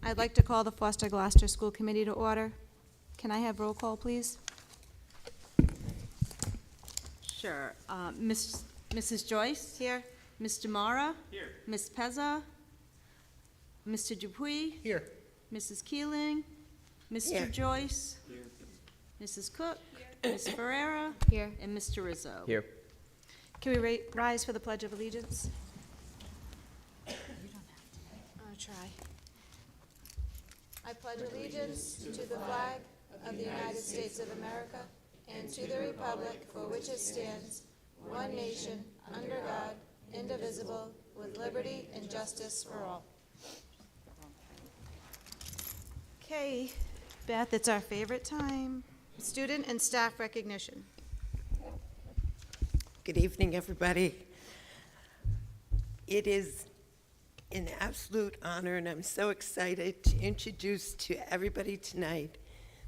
I'd like to call the Foster-Glocester School Committee to order. Can I have roll call, please? Sure. Mrs. Joyce? Here. Mr. Mara? Here. Ms. Pezza? Mr. Dupuy? Here. Mrs. Keeling? Mr. Here. Joyce? Here. Mrs. Cook? Ms. Ferrera? Here. And Mr. Rizzo? Here. Can we rise for the Pledge of Allegiance? I'll try. I pledge allegiance to the flag of the United States of America and to the republic for which it stands, one nation, under God, indivisible, with liberty and justice for all. Okay, Beth, it's our favorite time. Student and staff recognition. Good evening, everybody. It is an absolute honor, and I'm so excited to introduce to everybody tonight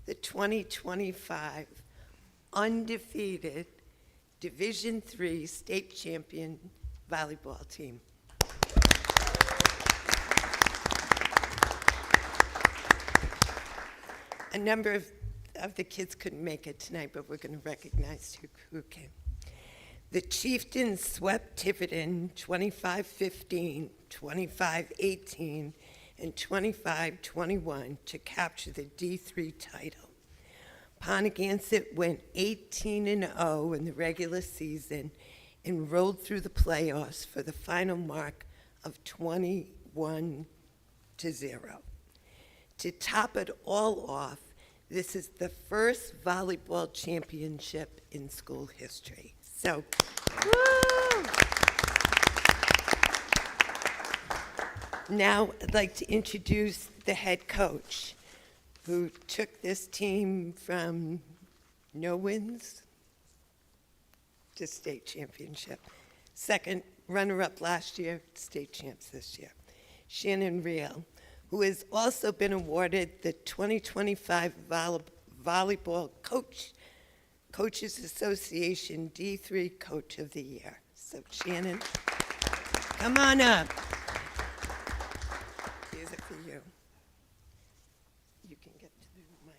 the 2025 undefeated Division III state champion volleyball team. A number of the kids couldn't make it tonight, but we're going to recognize who came. The Chieftains swept Tiverton 25-15, 25-18, and 25-21 to capture the D3 title. Ponegantset went 18-0 in the regular season and rolled through the playoffs for the final mark of 21-0. To top it all off, this is the first volleyball championship in school history. So, woo! Now I'd like to introduce the head coach who took this team from no wins to state championship. Second runner-up last year, state champs this year. Shannon Reel, who has also been awarded the 2025 Volleyball Coaches Association D3 Coach of the Year. So Shannon, come on up. Here's it for you. You can get to the mic.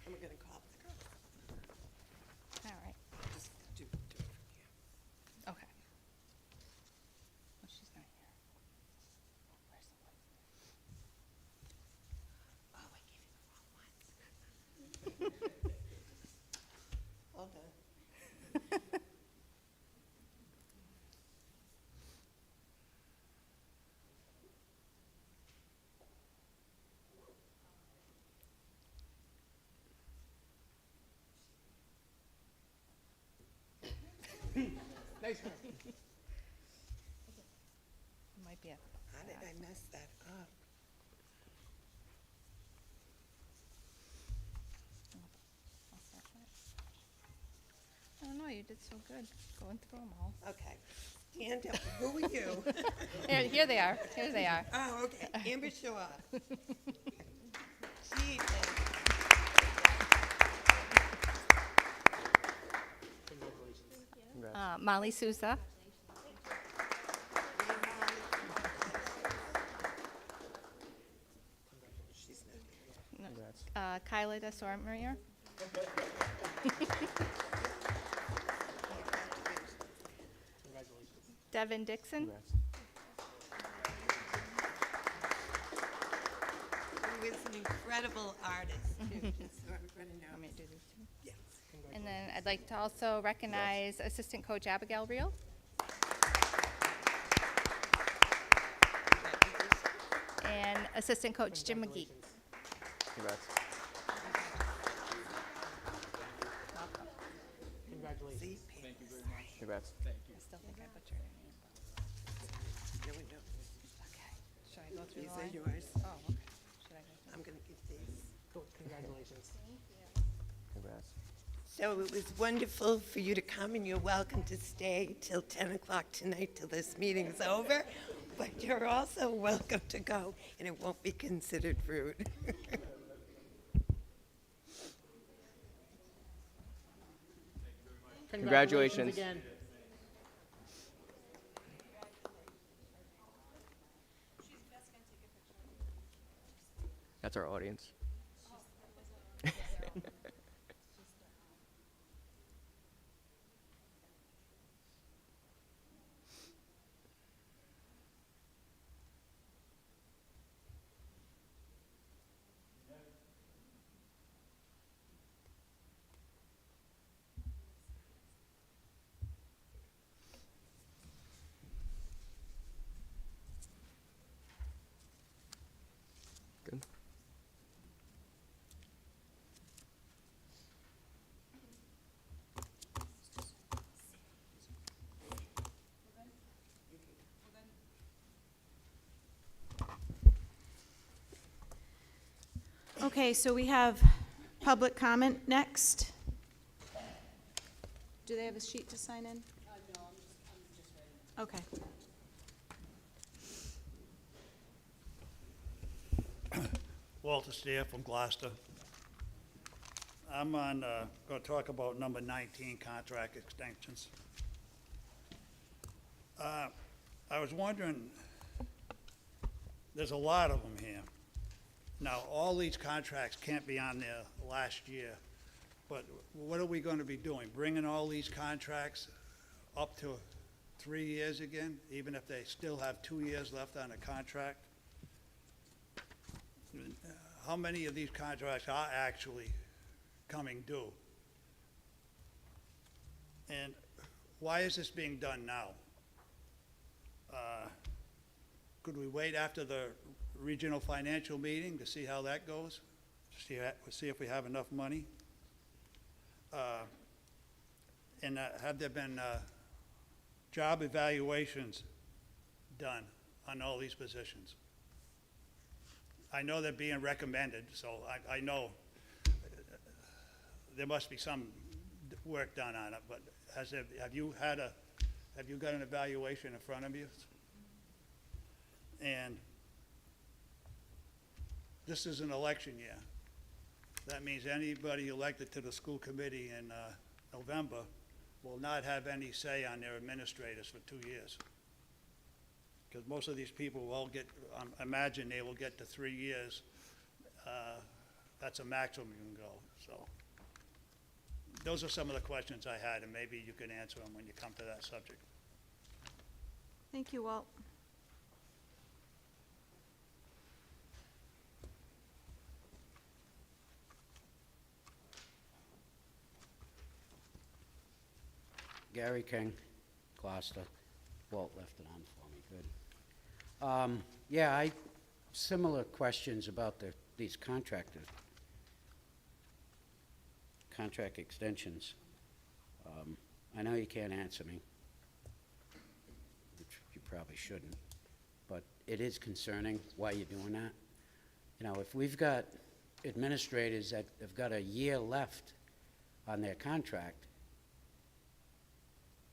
And we're going to call the girl. All right, Just do it from here. okay. Well, she's not here. Where's the one? Oh, I gave you the wrong one. Hold on. Nice one. It might be a. How did I mess that up? I'll start that. Oh, no, you did so good going through them all. Okay. Stand up. Who are you? Here they are. Here they are. Oh, okay. Amber Shaw. She is. Molly Souza, She's not here. Kyla de Sormaria, Devin Dixon, Who is an incredible artist, too, just so everybody knows. Want me to do these two? Yes. And then I'd like to also recognize Assistant Coach Abigail Reel, and Assistant Coach Jim McGee. Congrats. See, Thank you very much. Congrats. I still think I butchered her name. no, we don't. Okay. Should I go through These the are line? yours. Oh, okay. Should I go through? I'm going to give these. Cool. Congratulations. Congrats. So it was wonderful for you to come, and you're welcome to stay till 10 o'clock tonight till this meeting's over. But you're also welcome to go, and it won't be considered rude. Congratulations. Again. That's our audience. Good. Okay, so we have public comment next. Do they have a sheet to sign in? No, I'm just ready. Okay. Walter Steer from Gloucester. I'm going to talk about number 19, contract extensions. I was wondering, there's a lot of them here. Now, all these contracts can't be on there last year, but what are we going to be doing? Bringing all these contracts up to 3 years again, even if they still have 2 years left on the contract? How many of these contracts are actually coming due? And why is this being done now? Could we wait after the regional financial meeting to see how that goes? See if we have enough money? And have there been job evaluations done on all these positions? I know they're being recommended, so I know there must be some work done on it, but have you got an evaluation in front of you? And this is an election year. That means anybody elected to the school committee in November will not have any say on their administrators for 2 years. Because most of these people will get, imagine they will get to 3 years. That's a maximum you can go, so. Those are some of the questions I had, and maybe you can answer them when you come to that subject. Thank you, Walt. Gary King, Gloucester. Walt left it on for me, good. Yeah, similar questions about these contract extensions. I know you can't answer me, which you probably shouldn't, but it is concerning why you're doing that. You know, if we've got administrators that have got a year left on their contract,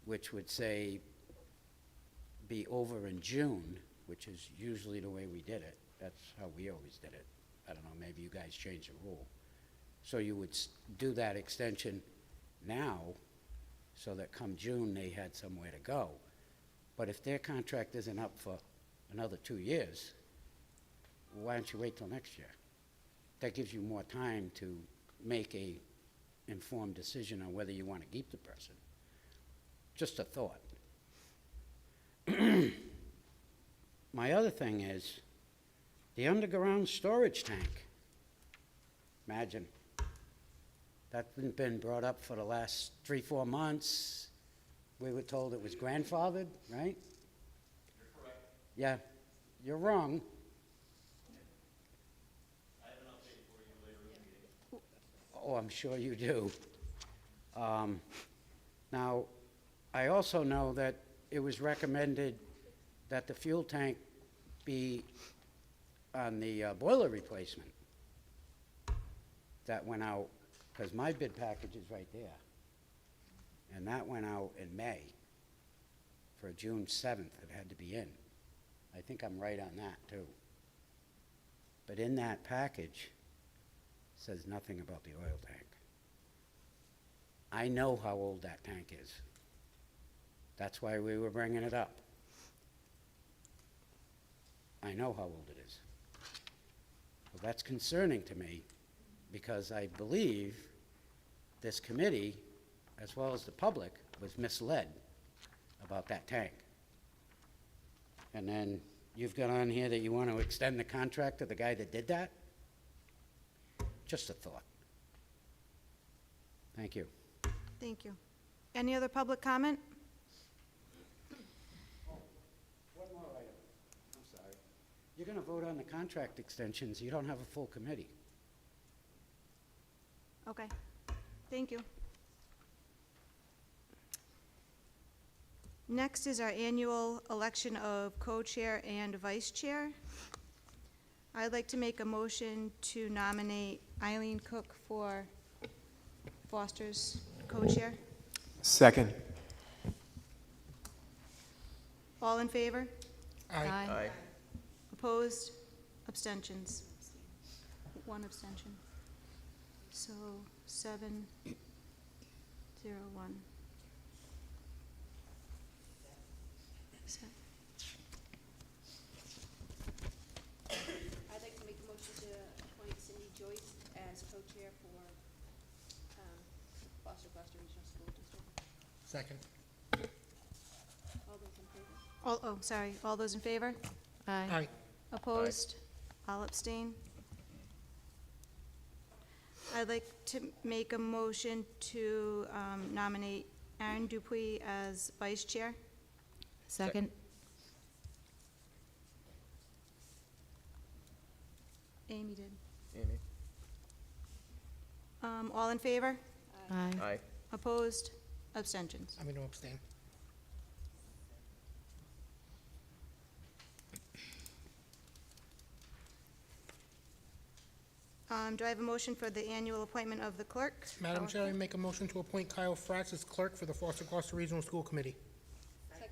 which would say be over in June, which is usually the way we did it. That's how we always did it. I don't know, maybe you guys changed the rule. So you would do that extension now so that come June they had somewhere to go. But if their contract isn't up for another 2 years, why don't you wait till next year? That gives you more time to make a informed decision on whether you want to keep the person. Just a thought. My other thing is the underground storage tank. Imagine. That's been brought up for the last 3-4 months. We were told it was grandfathered, right? You're correct. Yeah, you're wrong. I have an update for you later in the meeting. Oh, I'm sure you do. Now, I also know that it was recommended that the fuel tank be on the boiler replacement. That went out, because my bid package is right there. And that went out in May. For June 7th, it had to be in. I think I'm right on that, too. But in that package, says nothing about the oil tank. I know how old that tank is. That's why we were bringing it up. I know how old it is. Well, that's concerning to me, because I believe this committee, as well as the public, was misled about that tank. And then you've got on here that you want to extend the contract to the guy that did that? Just a thought. Thank you. Thank you. Any other public comment? One more item. I'm sorry. You're going to vote on the contract extensions. You don't have a full committee. Okay, thank you. Next is our annual election of co-chair and vice chair. I'd like to make a motion to nominate Eileen Cook for Foster's co-chair. Second. All in favor? Aye. Opposed? Abstentions? One abstention. So 7-0-1. I'd like to make a motion to appoint Cindy Joyce as co-chair for Foster-Glocester Regional School District. Second. All those in favor? Sorry, all those in favor? Aye. Opposed? I'll abstain. I'd like to make a motion to nominate Aaron Dupuy as vice chair. Second. Amy did. Amy. All in favor? Aye. Opposed? Abstentions? I'm going to abstain. Do I have a motion for the annual appointment of the clerk? Madam Chair, I make a motion to appoint Kyle Fratz as clerk for the Foster-Glocester Regional School Committee. Second.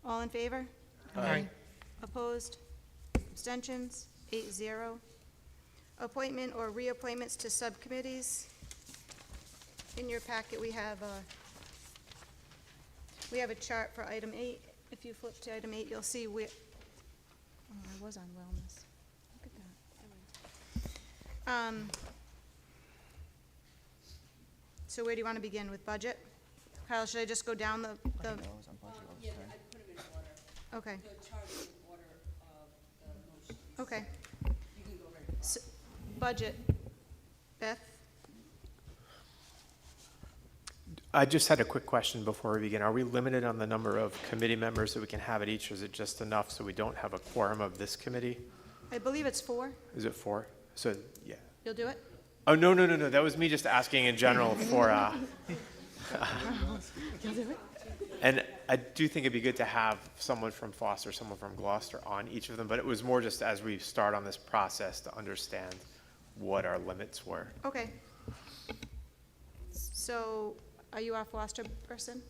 All in favor? Aye. Opposed? Abstentions? 8-0. Appointment or reappointments to subcommittees. In your packet, we have a chart for item 8. If you flip to item 8, you'll see where, I was on wellness. Look at that. So where do you want to begin, with budget? Kyle, should I just go down the, Yeah, I put them in order. okay, The chart is in order of the motion. okay. You can go right from S- Budget. Beth? I just had a quick question before we begin. Are we limited on the number of committee members that we can have at each, or is it just enough so we don't have a quorum of this committee? I believe it's 4. Is it 4? So, yeah. You'll do it? Oh, no. That was me just asking in general for, and I do think it'd be good to have someone from Foster, someone from Gloucester on each of them, but it was more just as we start on this process to understand what our limits were. Okay. So, are you our Foster person?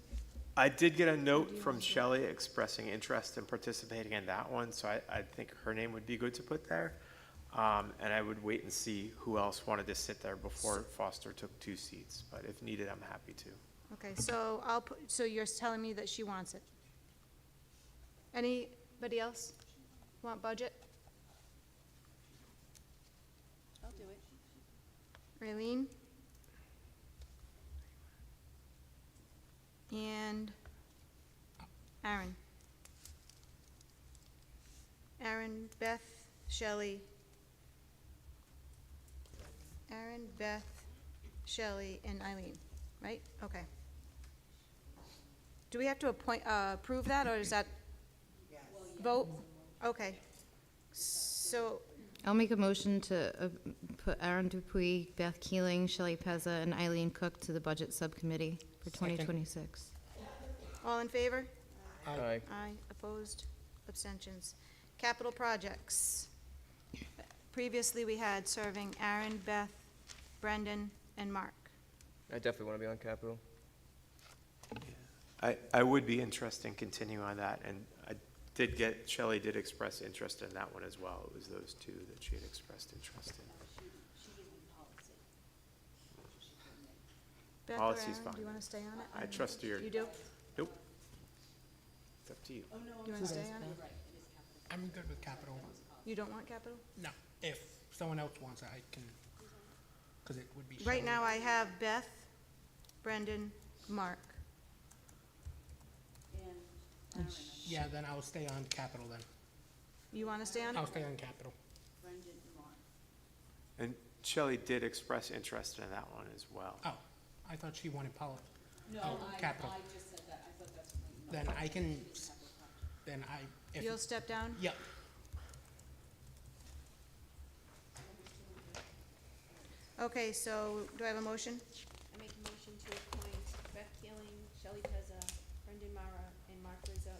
I did get a note from Shelley expressing interest in participating in that one, so I think her name would be good to put there. And I would wait and see who else wanted to sit there before Foster took 2 seats, but if needed, I'm happy to. Okay, so so you're telling me that she wants it? Anybody else want budget? I'll do it. Raylene? And Aaron? Aaron, Beth, Shelley. Aaron, Beth, Shelley, and Eileen, right? Okay. Do we have to approve that, or is that vote? Okay. So, I'll make a motion to put Aaron Dupuy, Beth Keeling, Shelley Pezza, and Eileen Cook to the Budget Subcommittee for 2026. all in favor? Aye. Aye. Opposed? Abstentions? Capital projects. Previously, we had serving Aaron, Beth, Brendan, and Mark. I definitely want to be on Capitol. I would be interested in continuing on that, and Shelley did express interest in that one as well. It was those 2 that she had expressed interest in. She did policy. Beth or Policy's Aaron, do fine. you want to stay on it? I trust your, You do? nope. It's up to you. Do you want to stay on it? I'm good with capital. You don't want capital? No, if someone else wants it, I can, because it would be. Right Shelley. now, I have Beth, Brendan, Mark. And Yeah, then I'll stay on capital then. You want to stay on it? I'll stay on capital. Brendan and Mark. And Shelley did express interest in that one as well. Oh, I thought she wanted policy. No, Oh, capital. I just said that, I thought that's what. Then I can, then if, You'll step down? yep, Okay, so do I have a motion? I make a motion to appoint Beth Keeling, Shelley Pezza, Brendan Mara, and Mark Rizzo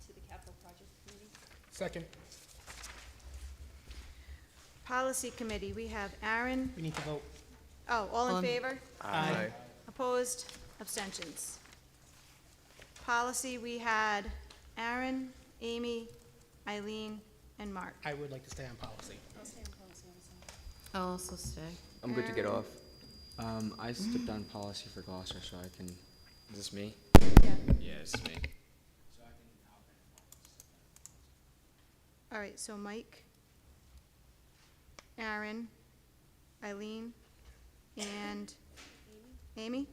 to the Capital Project Committee. second, Policy Committee, we have Aaron. we need to vote. Oh, all in On- favor? Aye. Opposed? Abstentions? Policy, we had Aaron, Amy, Eileen, and Mark. I would like to stay on policy. I'll stay on policy, I'm sorry. I'll also stay. I'm good to get off. I stepped on policy for Gloucester, so I can. Is this me? Yeah. Yeah, it's me. All right, so Mike, Aaron, Eileen, and Amy?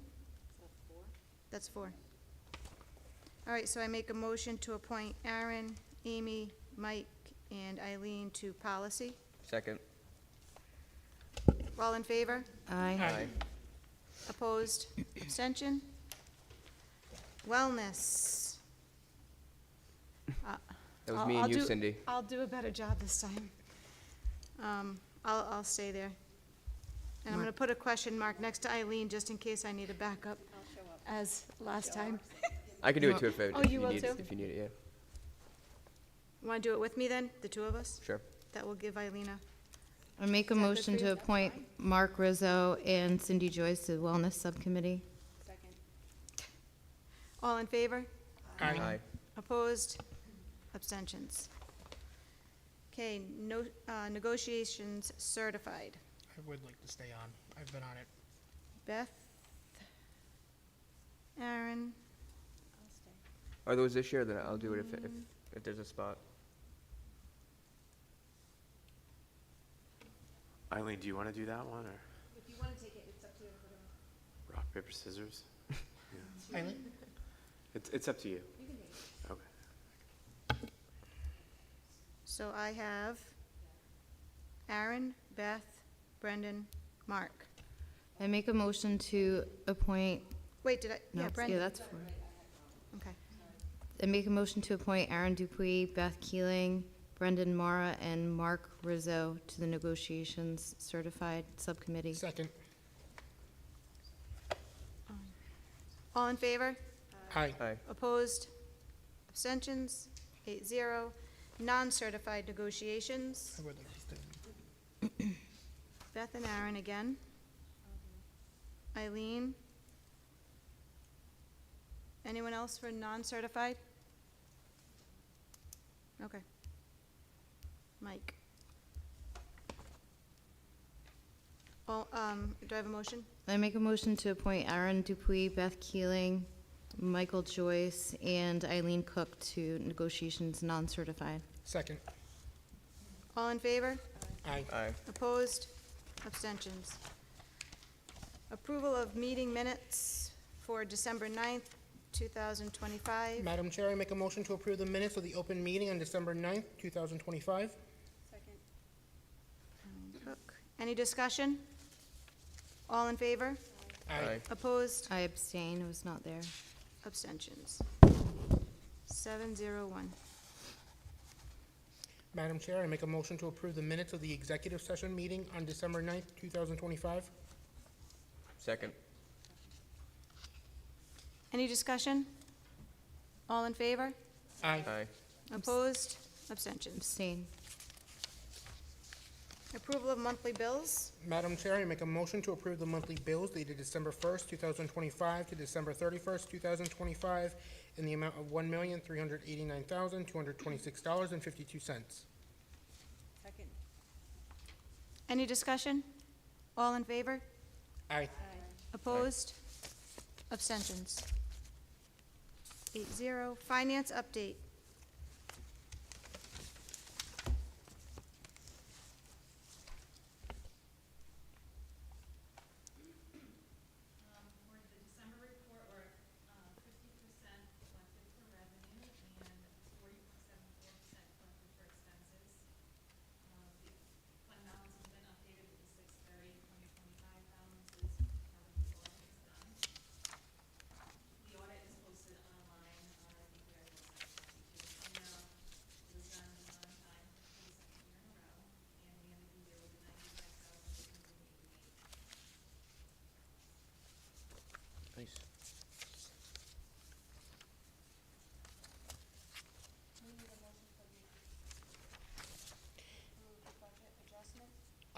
That's four. All right, so I make a motion to appoint Aaron, Amy, Mike, and Eileen to policy. Second. All in favor? Aye. Opposed? Abstention? Wellness. That was me and you, Cindy. I'll do a better job this time. I'll stay there. And I'm gonna put a question mark next to Eileen, just in case I need a backup, I'll show up. as last time. I can do it too if Oh, if you you will need too? it, if you need it, yeah. Wanna do it with me then, the two of us? Sure. That will give Eileen a, I make a Is that good motion for to you? appoint Mark Rizzo and Cindy Joyce to the Wellness Subcommittee. Second. all in favor? Aye. Opposed? Abstentions? Okay, no, negotiations certified. I would like to stay on. I've been on it. Beth? Aaron? I'll stay. Are those this year? Then I'll do it if there's a spot. Eileen, do you want to do that one, or If you wanna take it, it's up to you. rock, paper, scissors? Eileen? It's up to you. Okay. So I have Aaron, Beth, Brendan, Mark. I make a motion to appoint, Wait, did I, no, yeah, yeah, Brendan, that's four. okay. I make a motion to appoint Aaron Dupuy, Beth Keeling, Brendan Mara, and Mark Rizzo to the Negotiations Certified Subcommittee. Second, All in favor? aye. Aye. Opposed? Abstentions? 8-0. Non-certified negotiations. I would like to stay. Beth and Aaron again. Eileen? Anyone else for non-certified? Okay. Mike? All, do I have a motion? I make a motion to appoint Aaron Dupuy, Beth Keeling, Michael Joyce, and Eileen Cook to Negotiations Non-Certified. Second, All in favor? aye. Aye. Opposed? Abstentions? Approval of meeting minutes for December 9th, 2025. Madam Chair, I make a motion to approve the minutes of the open meeting on December 9th, 2025. Second. Cook. Any discussion? All in favor? Aye. Opposed? I abstain, I was not there. Abstentions? 701. Madam Chair, I make a motion to approve the minutes of the executive session meeting on December 9th, 2025. Second. Any discussion? All in favor? Aye. Aye. Opposed? Abstentions? Abstain. Approval of monthly bills? Madam Chair, I make a motion to approve the monthly bills dated December 1st, 2025 to December 31st, 2025 in the amount of $1,389,226.52. Second. Any discussion? All in favor? Aye. Aye. Opposed? Abstentions? 8-0. Finance update.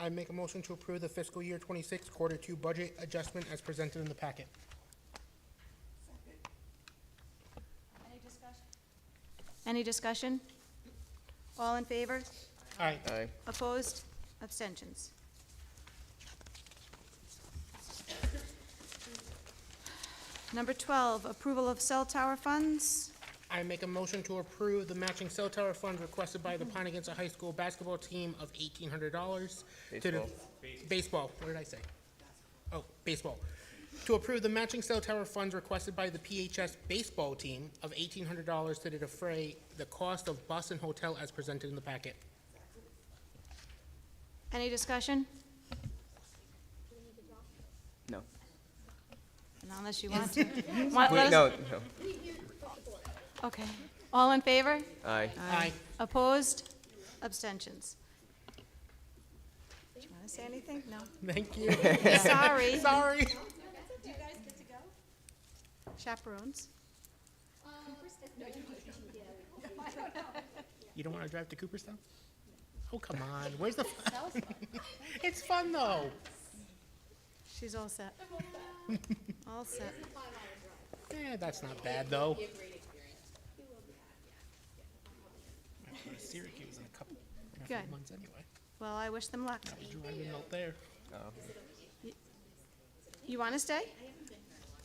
I make a motion to approve the fiscal year 26 quarter 2 budget adjustment as presented in the packet. Any discussion? Any discussion? All in favor? Aye. Aye. Opposed? Abstentions? Number 12, approval of cell tower funds. I make a motion to approve the matching cell tower funds requested by the Pontiac High School basketball team of $1,800. Baseball. Baseball, what did I say? Oh, baseball. To approve the matching cell tower funds requested by the PHS baseball team of $1,800 to defray the cost of bus and hotel as presented in the packet. Any discussion? No. No, unless you want to. Wait, no, no. Okay. All in favor? Aye. Aye. Opposed? Abstentions? Do you want to say anything? No? Thank you. Sorry. Sorry. Do you guys get to go? Chaperones? You don't want to drive to Cooperstown? Oh, come on. Where's the fun? It's fun, though. She's all set. All set. Eh, that's not bad, though. I'm going to Syracuse in a couple Good. months anyway. Well, I wish them luck. Driving out there. You want to stay?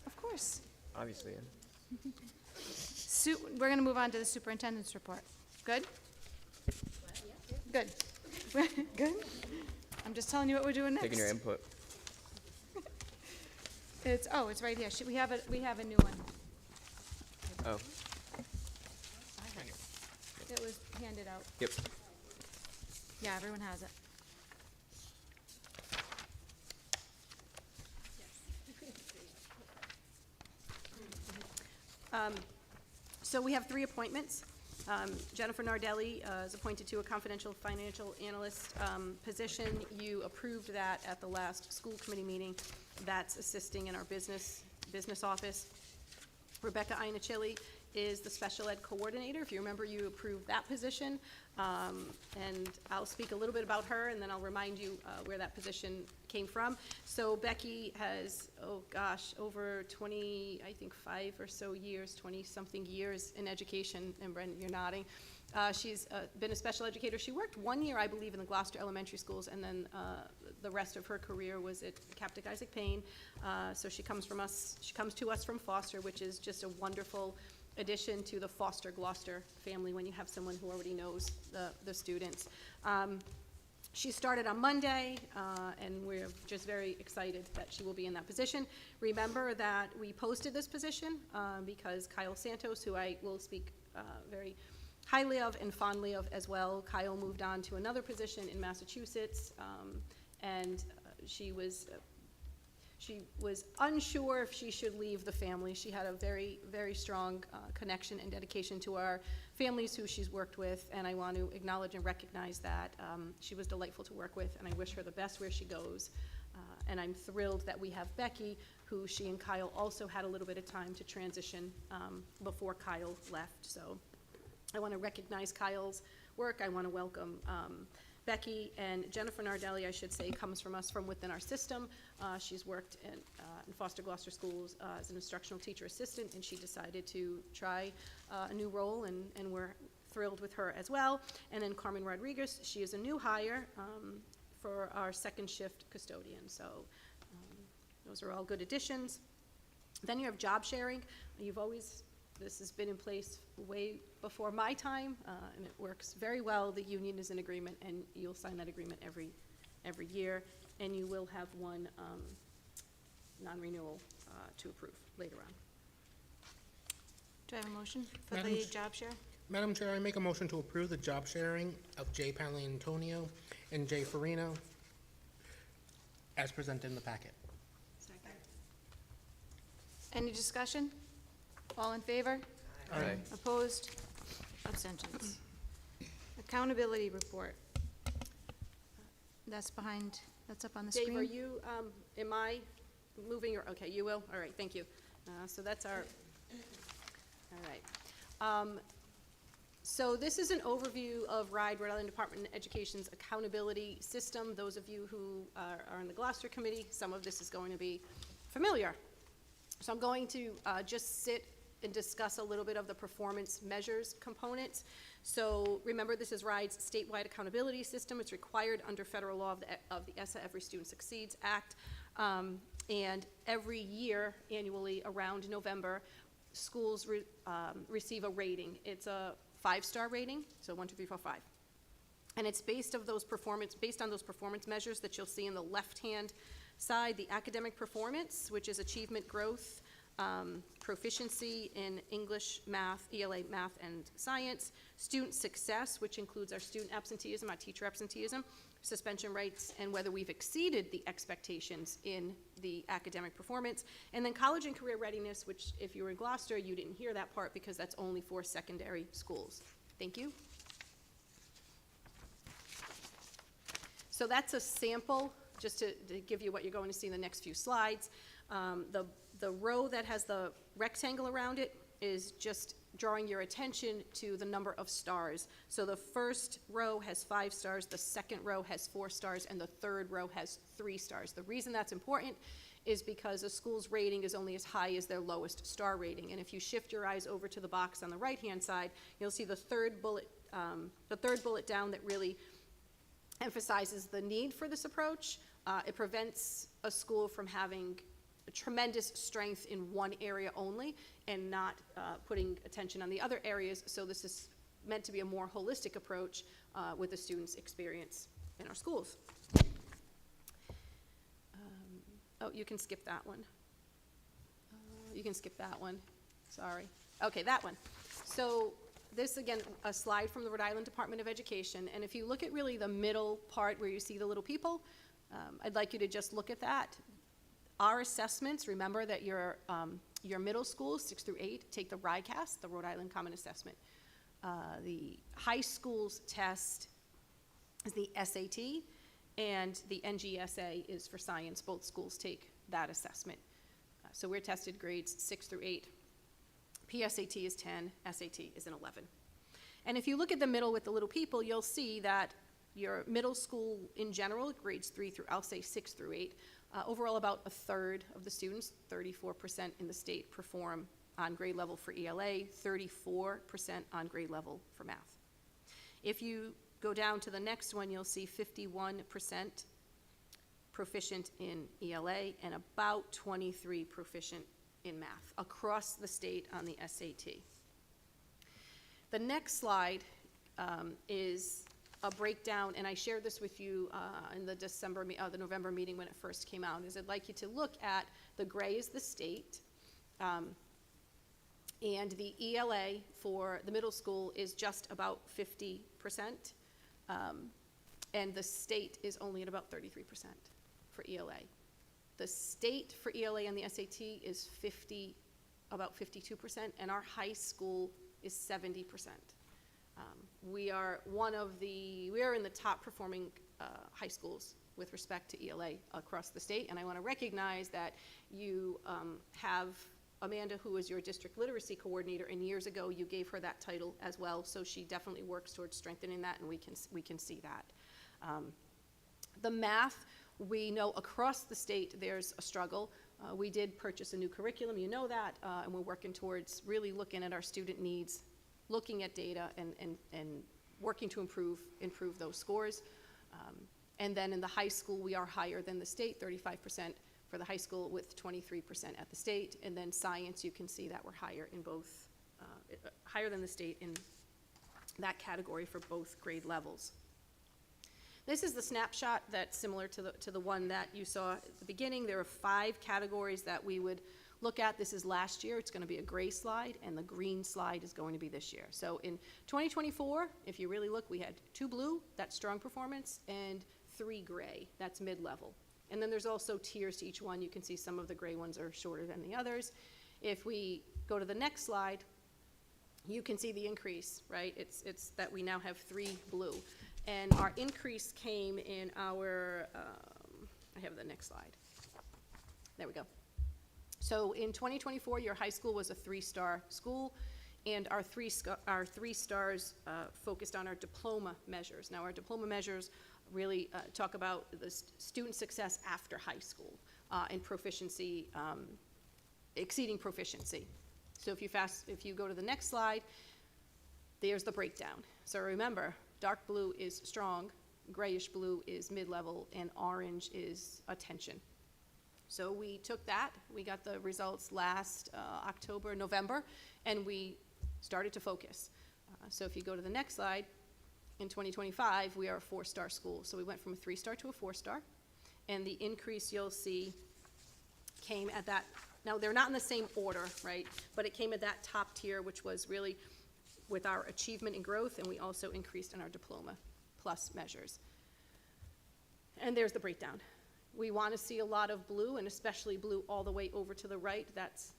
Of course. Obviously, yeah. We're going to move on to the superintendent's report. Good? Good. Good? I'm just telling you what we're doing next. Taking your input. It's right here. We have a new one. Oh, It was handed out. yep. Yeah, everyone has it. So we have 3 appointments. Jennifer Nardelli is appointed to a confidential financial analyst position. You approved that at the last school committee meeting. That's assisting in our business office. Rebecca Iannicelli is the special ed coordinator. If you remember, you approved that position. And I'll speak a little bit about her, and then I'll remind you where that position came from. So Becky has, over 20, I think 5 or so years, 20-something years in education, and Brendan, you're nodding. She's been a special educator. She worked 1 year, I believe, in the Gloucester Elementary Schools, and then the rest of her career was at Captain Isaac Payne. So she comes to us from Foster, which is just a wonderful addition to the Foster-Glocester family when you have someone who already knows the students. She started on Monday, and we're just very excited that she will be in that position. Remember that we posted this position because Kyle Santos, who I will speak very highly of and fondly of as well, Kyle moved on to another position in Massachusetts, and she was unsure if she should leave the family. She had a very, very strong connection and dedication to our families who she's worked with, and I want to acknowledge and recognize that. She was delightful to work with, and I wish her the best where she goes. And I'm thrilled that we have Becky, who she and Kyle also had a little bit of time to transition before Kyle left. So I want to recognize Kyle's work. I want to welcome Becky, and Jennifer Nardelli, I should say, comes from us from within our system. She's worked in Foster-Glocester schools as an instructional teacher assistant, and she decided to try a new role, and we're thrilled with her as well. And then Carmen Rodriguez, she is a new hire for our second shift custodian. So those are all good additions. Then you have job sharing. This has been in place way before my time, and it works very well. The union is in agreement, and you'll sign that agreement every year, and you will have one non-renewal to approve later on. Do I have a motion for Madam the Ch- job share? Madam Chair, I make a motion to approve the job sharing of Jay Palantonio and Jay Farino as presented in the packet. Any discussion? All in favor? Aye. Opposed? Abstentions? Accountability report. That's up on the screen. Dave, are you, am I moving, or, okay, you will? All right, thank you. So that's our, all right. So this is an overview of RIDE, Rhode Island Department of Education's accountability system. Those of you who are in the Gloucester Committee, some of this is going to be familiar. So I'm going to just sit and discuss a little bit of the performance measures components. So remember, this is RIDE's statewide accountability system. It's required under federal law of the ESSA Every Student Succeeds Act. And every year, annually, around November, schools receive a rating. It's a 5-star rating, so 1, 2, 3, 4, 5. And it's based on those performance measures that you'll see in the left-hand side, the academic performance, which is achievement growth, proficiency in English, math, ELA, math, and science, student success, which includes our student absenteeism, our teacher absenteeism, suspension rates, and whether we've exceeded the expectations in the academic performance, and then college and career readiness, which if you were in Gloucester, you didn't hear that part because that's only for secondary schools. Thank you. So that's a sample, just to give you what you're going to see in the next few slides. The row that has the rectangle around it is just drawing your attention to the number of stars. So the first row has 5 stars, the second row has 4 stars, and the third row has 3 stars. The reason that's important is because a school's rating is only as high as their lowest star rating. And if you shift your eyes over to the box on the right-hand side, you'll see the third bullet down that really emphasizes the need for this approach. It prevents a school from having a tremendous strength in one area only and not putting attention on the other areas. So this is meant to be a more holistic approach with the students' experience in our schools. Oh, you can skip that one. You can skip that one. Sorry. Okay, that one. So this, again, a slide from the Rhode Island Department of Education. And if you look at really the middle part where you see the little people, I'd like you to just look at that. Our assessments, remember that your middle schools, 6 through 8, take the RICAS, the Rhode Island Common Assessment. The high school's test is the SAT, and the NGSA is for science. Both schools take that assessment. So we're tested grades 6 through 8. PSAT is 10, SAT is an 11. And if you look at the middle with the little people, you'll see that your middle school in general, grades 3 through, I'll say 6 through 8, overall about a third of the students, 34% in the state, perform on grade level for ELA, 34% on grade level for math. If you go down to the next one, you'll see 51% proficient in ELA and about 23 proficient in math across the state on the SAT. The next slide is a breakdown, and I shared this with you in the November meeting when it first came out, is I'd like you to look at the gray is the state, and the ELA for the middle school is just about 50%, and the state is only at about 33% for ELA. The state for ELA and the SAT is about 52%, and our high school is 70%. We are in the top performing high schools with respect to ELA across the state, and I want to recognize that you have Amanda, who is your district literacy coordinator, and years ago you gave her that title as well, so she definitely works towards strengthening that, and we can see that. The math, we know across the state there's a struggle. We did purchase a new curriculum, you know that, and we're working towards really looking at our student needs, looking at data, and working to improve those scores. And then in the high school, we are higher than the state, 35% for the high school with 23% at the state. And then science, you can see that we're higher in both, higher than the state in that category for both grade levels. This is the snapshot that's similar to the one that you saw at the beginning. There are 5 categories that we would look at. This is last year. It's going to be a gray slide, and the green slide is going to be this year. So in 2024, if you really look, we had 2 blue, that's strong performance, and 3 gray, that's mid-level. And then there's also tiers to each one. You can see some of the gray ones are shorter than the others. If we go to the next slide, you can see the increase, right? It's that we now have 3 blue. And our increase came in our, I have the next slide. There we go. So in 2024, your high school was a 3-star school. And our three stars focused on our diploma measures. Now, our diploma measures really talk about the student success after high school and proficiency, exceeding proficiency. So if you go to the next slide, there's the breakdown. So remember, dark blue is strong, grayish blue is mid-level, and orange is attention. So we took that, we got the results last October, November, and we started to focus. So if you go to the next slide, in 2025, we are a 4-star school. So we went from a 3-star to a 4-star, and the increase you'll see came at that, now they're not in the same order, right? But it came at that top tier, which was really with our achievement and growth, and we also increased in our diploma plus measures. And there's the breakdown. We want to see a lot of blue, and especially blue all the way over to the right. That's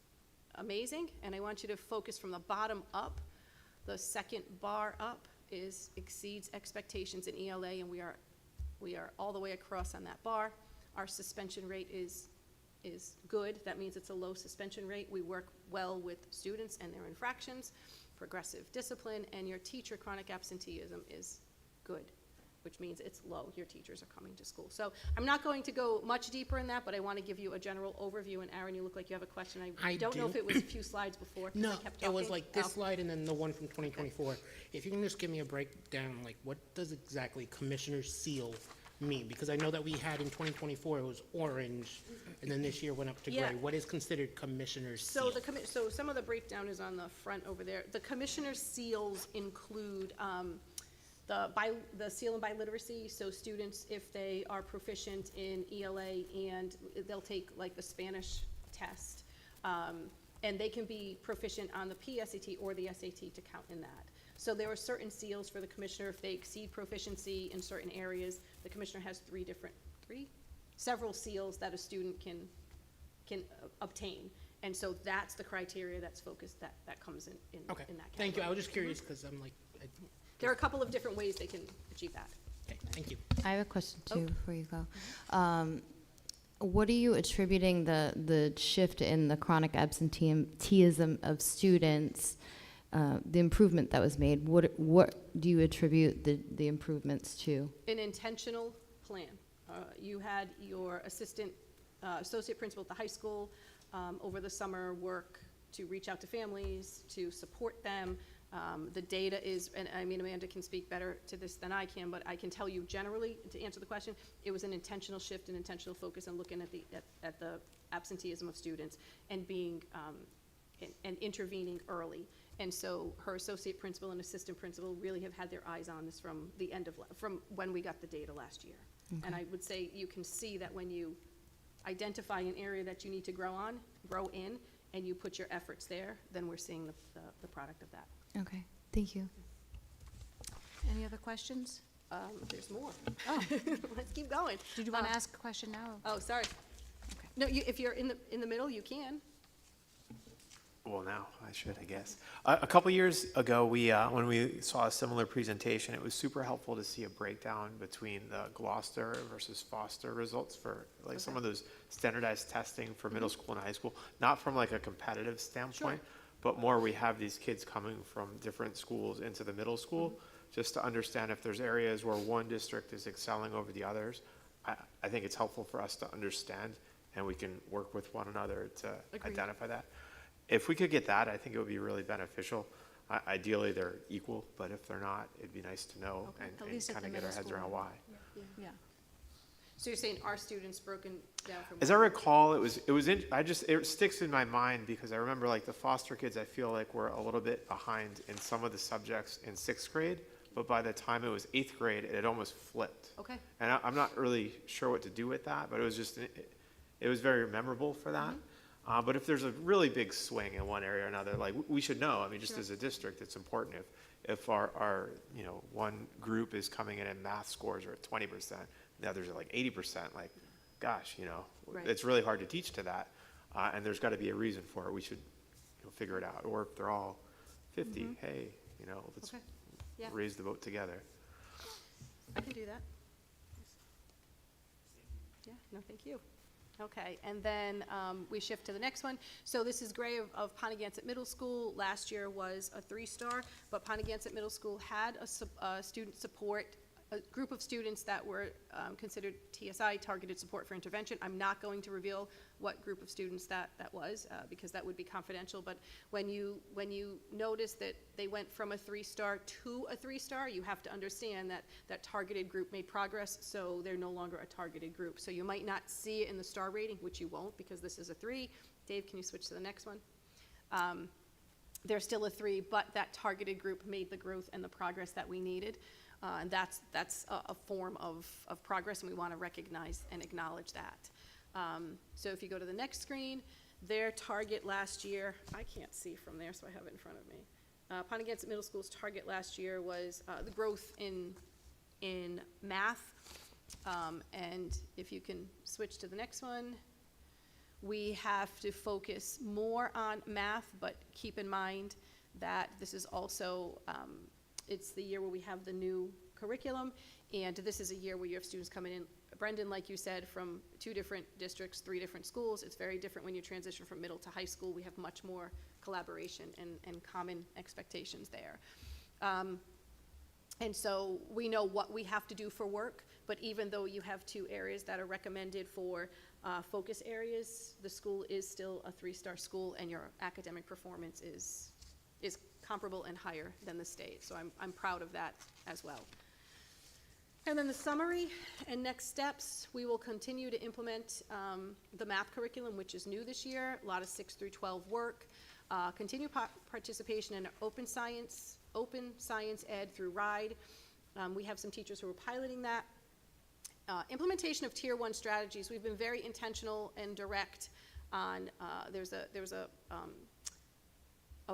amazing. And I want you to focus from the bottom up. The second bar up is exceeds expectations in ELA, and we are all the way across on that bar. Our suspension rate is good. That means it's a low suspension rate. We work well with students and their infractions, progressive discipline, and your teacher chronic absenteeism is good, which means it's low. Your teachers are coming to school. So I'm not going to go much deeper in that, but I want to give you a general overview. And Aaron, you look like you have a question. I don't know if it was a few slides before. 'Cause No, I kept it was talking. like this slide and then the one from 2024. If you can just give me a breakdown, like what does exactly Commissioner's Seal mean? Because I know that we had in 2024, it was orange, and then this year went up to Yeah. gray. What is considered Commissioner's So Seal? so some of the breakdown is on the front over there. The commissioner's seals include the seal in biliteracy, so students, if they are proficient in ELA, and they'll take like the Spanish test, and they can be proficient on the PSAT or the SAT to count in that. So there are certain seals for the commissioner. If they exceed proficiency in certain areas, the commissioner has several seals that a student can obtain. And so that's the criteria that's focused, that comes in Okay, that category. thank you. I was just curious because I'm like, There are a couple of different ways they can achieve that. okay, thank you. I have a question too before you go. What are you attributing the shift in the chronic absenteeism of students, the improvement that was made? What do you attribute the improvements to? An intentional plan. You had your associate principal at the high school over the summer work to reach out to families, to support them. The data is, and I mean, Amanda can speak better to this than I can, but I can tell you generally, to answer the question, it was an intentional shift, an intentional focus on looking at the absenteeism of students and being, and intervening early. And so her associate principal and assistant principal really have had their eyes on this from from when we got the data last year. Okay. And I would say you can see that when you identify an area that you need to grow in, and you put your efforts there, then we're seeing the product of that. Okay, thank you. Any other questions? There's more. Oh. Let's keep going. Did you want to ask a question now? Oh, sorry. Okay. No, if you're in the middle, you can. Well, now I should, I guess. A couple years ago, when we saw a similar presentation, it was super helpful to see a breakdown between the Gloucester versus Foster results for like some of those standardized testing for middle school and high school, not from like a competitive standpoint, but more we have these kids coming from different schools into the middle school, just to understand if there's areas where one district is excelling over the others. I think it's helpful for us to understand, and we can work with one another to Agreed. identify that. If we could get that, I think it would be really beneficial. Ideally, they're equal, but if they're not, it'd be nice to know At and least at kind the of get our middle heads school. around why. Yeah. So you're saying our students broken down from? As I recall, it sticks in my mind because I remember like the Foster kids, I feel like were a little bit behind in some of the subjects in 6th grade, but by the time it was 8th grade, it had almost flipped. Okay. And I'm not really sure what to do with that, but it was just, it was very memorable for that. But if there's a really big swing in one area or another, like we should know, I mean, just as a district, it's important if our one group is coming in and math scores are at 20%, the others are like 80%, like, gosh, Right. it's really hard to teach to that. And there's got to be a reason for it. We should figure it out. Or if they're all 50, hey, let's Okay. Yeah. raise the boat together. I can do that. Yeah, no, thank you. Okay, and then we shift to the next one. So this is Gray of Pontiac Middle School. Last year was a 3-star, but Pontiac Middle School had a student support, a group of students that were considered TSI, Targeted Support for Intervention. I'm not going to reveal what group of students that was, because that would be confidential, but when you notice that they went from a 3-star to a 3-star, you have to understand that that targeted group made progress, so they're no longer a targeted group. So you might not see it in the star rating, which you won't, because this is a 3. Dave, can you switch to the next one? They're still a 3, but that targeted group made the growth and the progress that we needed. And that's a form of progress, and we want to recognize and acknowledge that. So if you go to the next screen, their target last year, I can't see from there, so I have it in front of me. Pontiac Middle School's target last year was the growth in math. And if you can switch to the next one, we have to focus more on math, but keep in mind that this is also it's the year where we have the new curriculum, and this is a year where you have students coming in, Brendan, like you said, from 2 different districts, 3 different schools. It's very different when you transition from middle to high school. We have much more collaboration and common expectations there. And so we know what we have to do for work, but even though you have 2 areas that are recommended for focus areas, the school is still a 3-star school, and your academic performance is comparable and higher than the state. So I'm proud of that as well. And then the summary and next steps, we will continue to implement the math curriculum, which is new this year, a lot of 6 through 12 work, continue participation in open science ed through RIDE. We have some teachers who are piloting that. Implementation of Tier 1 strategies. We've been very intentional and direct on, there's a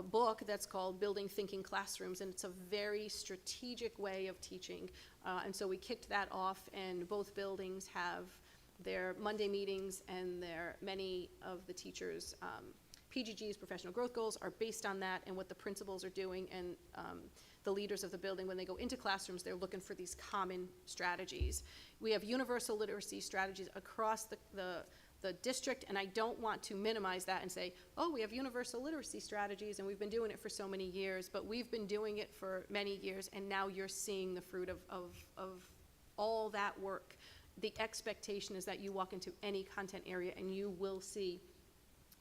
book that's called Building Thinking Classrooms, and it's a very strategic way of teaching. And so we kicked that off, and both buildings have their Monday meetings, and many of the teachers' PGG's, professional growth goals, are based on that and what the principals are doing, and the leaders of the building, when they go into classrooms, they're looking for these common strategies. We have universal literacy strategies across the district, and I don't want to minimize that and say, oh, we have universal literacy strategies and we've been doing it for so many years, but we've been doing it for many years, and now you're seeing the fruit of all that work. The expectation is that you walk into any content area and you will see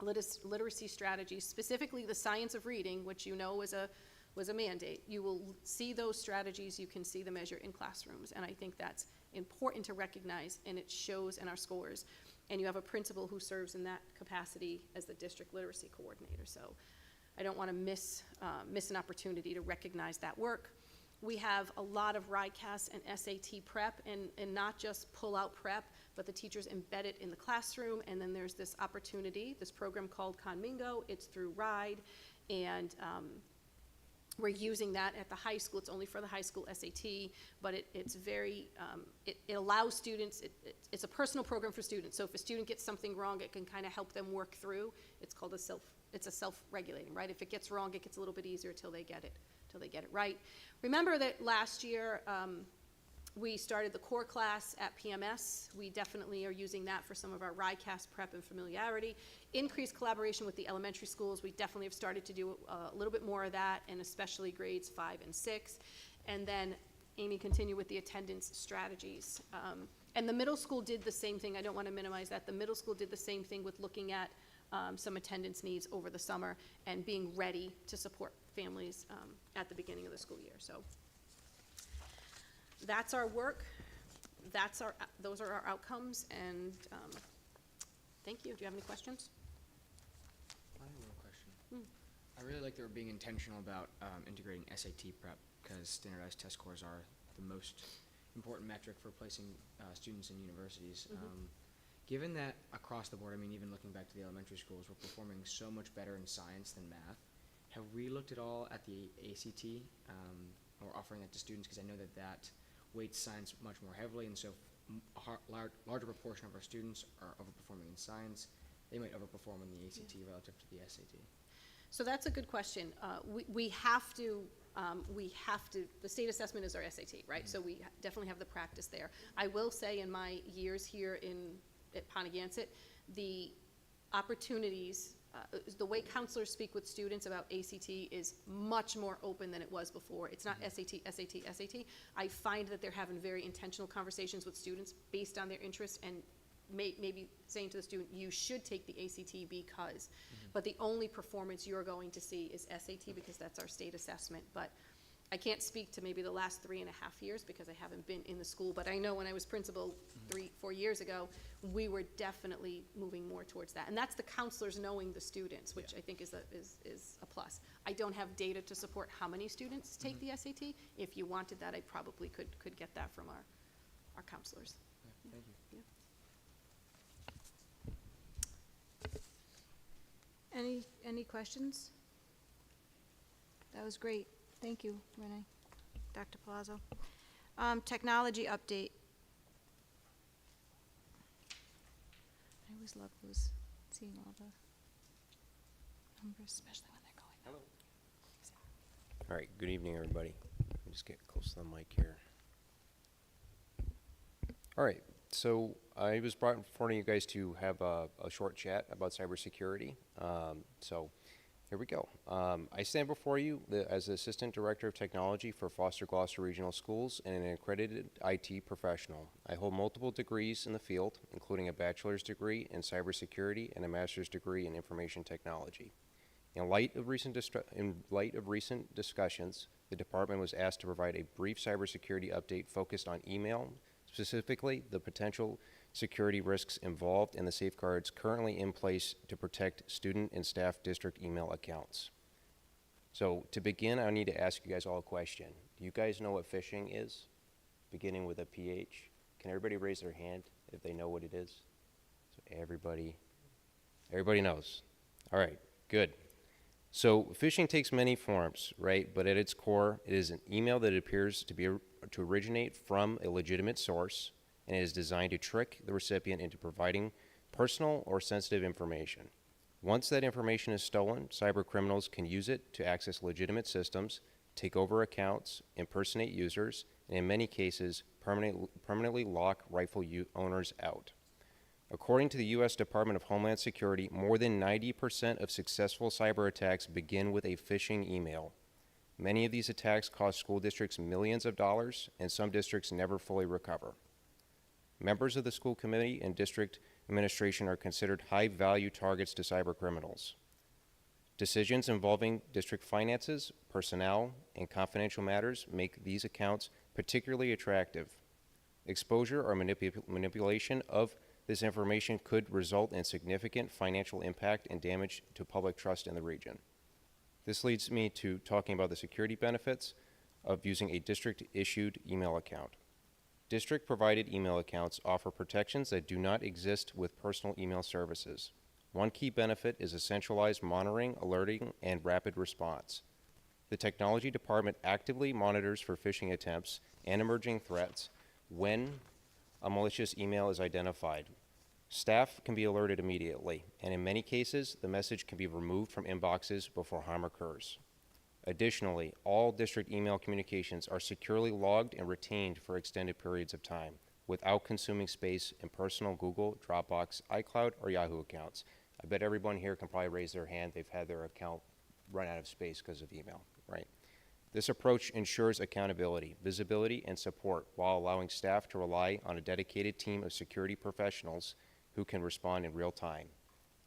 literacy strategies, specifically the science of reading, which you know was a mandate. You will see those strategies, you can see the measure in classrooms, and I think that's important to recognize, and it shows in our scores. And you have a principal who serves in that capacity as the district literacy coordinator. So I don't want to miss an opportunity to recognize that work. We have a lot of RICAS and SAT prep, and not just pull-out prep, but the teachers embed it in the classroom. And then there's this opportunity, this program called Conmingo. It's through RIDE, and we're using that at the high school. It's only for the high school SAT, but it's very, it allows students, it's a personal program for students. So if a student gets something wrong, it can kind of help them work through. It's called it's a self-regulating, right? If it gets wrong, it gets a little bit easier till they get it right. Remember that last year, we started the core class at PMS. We definitely are using that for some of our RICAS prep and familiarity. Increased collaboration with the elementary schools. We definitely have started to do a little bit more of that, and especially grades 5 and 6. And then Amy, continue with the attendance strategies. And the middle school did the same thing. I don't want to minimize that. The middle school did the same thing with looking at some attendance needs over the summer and being ready to support families at the beginning of the school year. So that's our work. Those are our outcomes, and thank you. Do you have any questions? I have one question. I really like that we're being intentional about integrating SAT prep, because standardized test scores are the most important metric for placing students in universities. Given that across the board, I mean, even looking back to the elementary schools, we're performing so much better in science than math, have we looked at all at the ACT or offering that to students? Because I know that weights science much more heavily, and so if a larger proportion of our students are overperforming in science, they might overperform in the ACT relative to the SAT. So that's a good question. We have to, the state assessment is our SAT, right? So we definitely have the practice there. I will say in my years here in at Pontiac, the opportunities, the way counselors speak with students about ACT is much more open than it was before. It's not SAT, SAT, SAT. I find that they're having very intentional conversations with students based on their interests and maybe saying to the student, you should take the ACT because, but the only performance you're going to see is SAT because that's our state assessment. But I can't speak to maybe the last 3.5 years because I haven't been in the school, but I know when I was principal 3-4 years ago, we were definitely moving more towards that. And that's the counselors knowing the students, which I think is a plus. I don't have data to support how many students take the SAT. If you wanted that, I probably could get that from our counselors. Thank you. Any questions? That was great. Thank you, Renee. Dr. Palazzo. Technology update. I always love seeing all the numbers, especially when they're going up. All right, good evening, everybody. Let me just get close to the mic here. All right, so I was brought in front of you guys to have a short chat about cybersecurity. So here we go. I stand before you as the Assistant Director of Technology for Foster-Glocester Regional Schools and an accredited IT professional. I hold multiple degrees in the field, including a bachelor's degree in cybersecurity and a master's degree in information technology. In light of recent discussions, the department was asked to provide a brief cybersecurity update focused on email, specifically the potential security risks involved and the safeguards currently in place to protect student and staff district email accounts. So to begin, I need to ask you guys all a question. Do you guys know what phishing is? Beginning with a PH. Can everybody raise their hand if they know what it is? So everybody knows. All right, good. So phishing takes many forms, right? But at its core, it is an email that appears to originate from a legitimate source, and it is designed to trick the recipient into providing personal or sensitive information. Once that information is stolen, cyber criminals can use it to access legitimate systems, take over accounts, impersonate users, and in many cases, permanently lock rightful owners out. According to the U.S. Department of Homeland Security, more than 90% of successful cyber attacks begin with a phishing email. Many of these attacks cost school districts millions of dollars, and some districts never fully recover. Members of the school committee and district administration are considered high-value targets to cyber criminals. Decisions involving district finances, personnel, and confidential matters make these accounts particularly attractive. Exposure or manipulation of this information could result in significant financial impact and damage to public trust in the region. This leads me to talking about the security benefits of using a district-issued email account. District-provided email accounts offer protections that do not exist with personal email services. One key benefit is a centralized monitoring, alerting, and rapid response. The technology department actively monitors for phishing attempts and emerging threats when a malicious email is identified. Staff can be alerted immediately, and in many cases, the message can be removed from inboxes before harm occurs. Additionally, all district email communications are securely logged and retained for extended periods of time without consuming space in personal Google, Dropbox, iCloud, or Yahoo accounts. I bet everyone here can probably raise their hand they've had their account run out of space because of email, right? This approach ensures accountability, visibility, and support while allowing staff to rely on a dedicated team of security professionals who can respond in real time.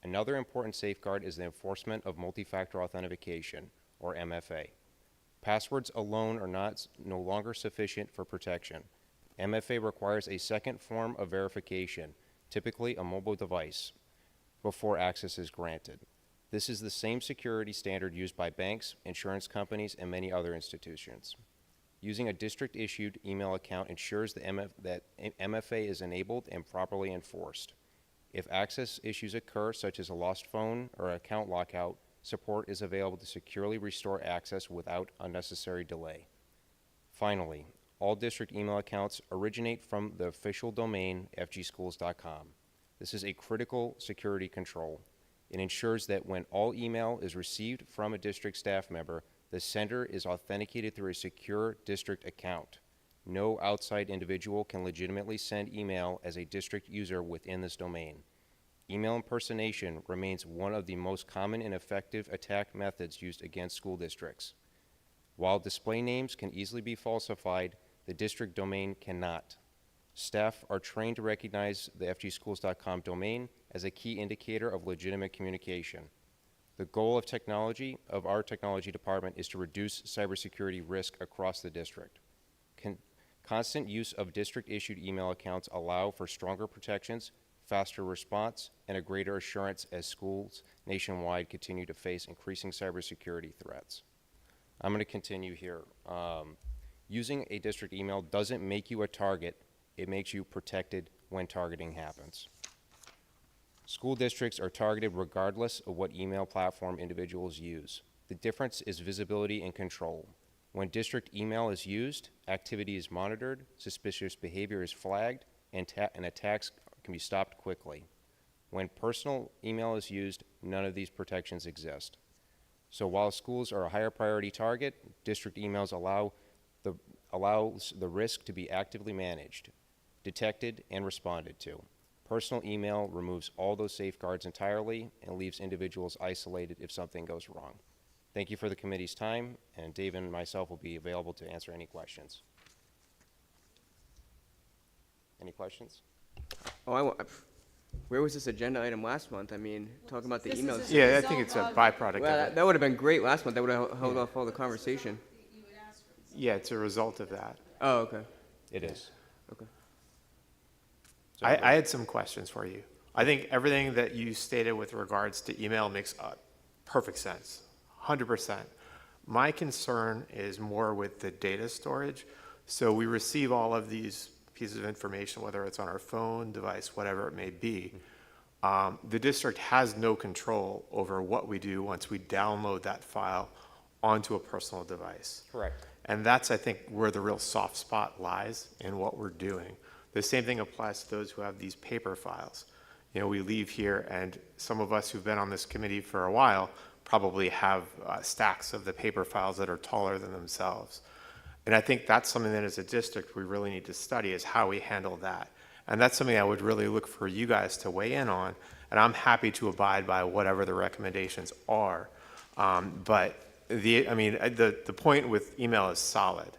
Another important safeguard is the enforcement of multi-factor authentication, or MFA. Passwords alone are no longer sufficient for protection. MFA requires a second form of verification, typically a mobile device, before access is granted. This is the same security standard used by banks, insurance companies, and many other institutions. Using a district-issued email account ensures that MFA is enabled and properly enforced. If access issues occur, such as a lost phone or account lockout, support is available to securely restore access without unnecessary delay. Finally, all district email accounts originate from the official domain fgschools.com. This is a critical security control. It ensures that when all email is received from a district staff member, the sender is authenticated through a secure district account. No outside individual can legitimately send email as a district user within this domain. Email impersonation remains one of the most common and effective attack methods used against school districts. While display names can easily be falsified, the district domain cannot. Staff are trained to recognize the fgschools.com domain as a key indicator of legitimate communication. The goal of our technology department is to reduce cybersecurity risk across the district. Constant use of district-issued email accounts allow for stronger protections, faster response, and a greater assurance as schools nationwide continue to face increasing cybersecurity threats. I'm going to continue here. Using a district email doesn't make you a target, it makes you protected when targeting happens. School districts are targeted regardless of what email platform individuals use. The difference is visibility and control. When district email is used, activity is monitored, suspicious behavior is flagged, and attacks can be stopped quickly. When personal email is used, none of these protections exist. So while schools are a higher priority target, district emails allows the risk to be actively managed, detected, and responded to. Personal email removes all those safeguards entirely and leaves individuals isolated if something goes wrong. Thank you for the committee's time, and Dave and myself will be available to answer any questions. Any questions? Oh, where was this agenda item last month? I mean, talking about the This is emails. a- Yeah, I think it's a byproduct Well, of it. that would have been great last month. That would have held off all the conversation. Yeah, it's a result of that. Oh, okay. It is. Okay. So I had some questions for you. I think everything that you stated with regards to email makes perfect sense, 100%. My concern is more with the data storage. So we receive all of these pieces of information, whether it's on our phone, device, whatever it may be. The district has no control over what we do once we download that file onto a personal device. Correct. And that's, I think, where the real soft spot lies in what we're doing. The same thing applies to those who have these paper files. You know, we leave here, and some of us who've been on this committee for a while probably have stacks of the paper files that are taller than themselves. And I think that's something that as a district we really need to study, is how we handle that. And that's something I would really look for you guys to weigh in on, and I'm happy to abide by whatever the recommendations are. But the point with email is solid.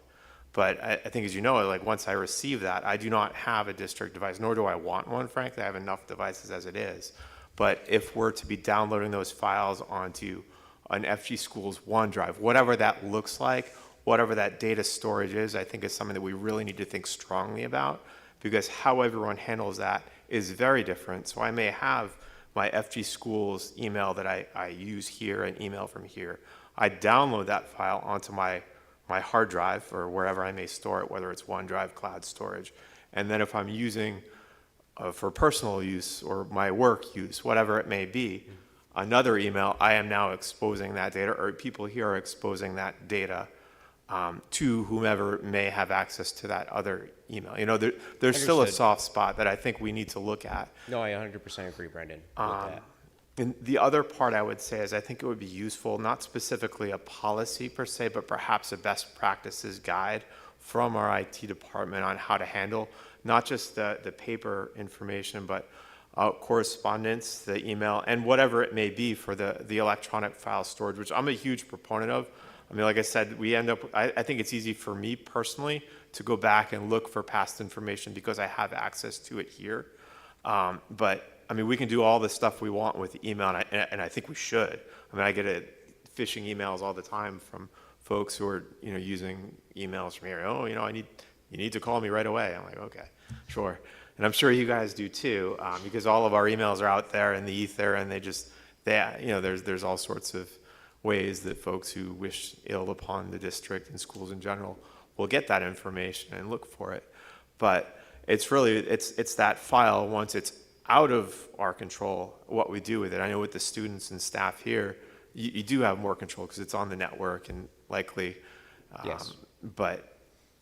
But I think, as you know, like once I receive that, I do not have a district device, nor do I want one, frankly. I have enough devices as it is. But if we're to be downloading those files onto an FG Schools OneDrive, whatever that looks like, whatever that data storage is, I think is something that we really need to think strongly about, because how everyone handles that is very different. So I may have my FG Schools email that I use here and email from here. I download that file onto my hard drive or wherever I may store it, whether it's OneDrive, cloud storage. And then if I'm using for personal use or my work use, whatever it may be, another email, I am now exposing that data, or people here are exposing that data to whomever may have access to that other email. You know, there's still a Understood. soft spot that I think we need to look at. No, I 100% agree, Brendan, with that. And the other part I would say is I think it would be useful, not specifically a policy per se, but perhaps a best practices guide from our IT department on how to handle not just the paper information, but correspondence, the email, and whatever it may be for the electronic file storage, which I'm a huge proponent of. I mean, like I said, I think it's easy for me personally to go back and look for past information because I have access to it here. But I mean, we can do all the stuff we want with email, and I think we should. I mean, I get phishing emails all the time from folks who are, using emails from here. Oh, you need to call me right away. I'm like, okay, sure. And I'm sure you guys do too, because all of our emails are out there in the ether, and there's all sorts of ways that folks who wish ill upon the district and schools in general will get that information and look for it. But it's really, it's that file once it's out of our control, what we do with it. I know with the students and staff here, you do have more control because it's on the network and likely. Yes. But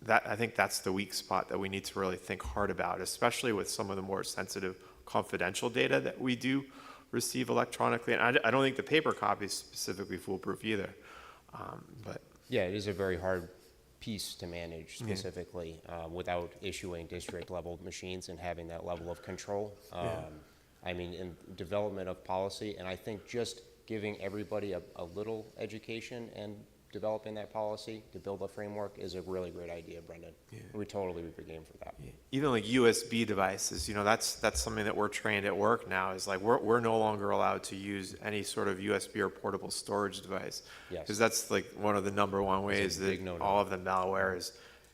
I think that's the weak spot that we need to really think hard about, especially with some of the more sensitive confidential data that we do receive electronically. And I don't think the paper copy is specifically foolproof either. But Yeah, it is a very hard piece to manage specifically, without issuing district-level machines and having that level of control. I mean, in development of policy, and I think just giving everybody a little education and developing that policy to build a framework is a really great idea, Brendan. We totally would be game for that. Even like USB devices, that's something that we're trained at work now, is like we're no longer allowed to use any sort of USB or portable storage device. Yes. Because that's like one of the number one ways that big no-no. all of the malware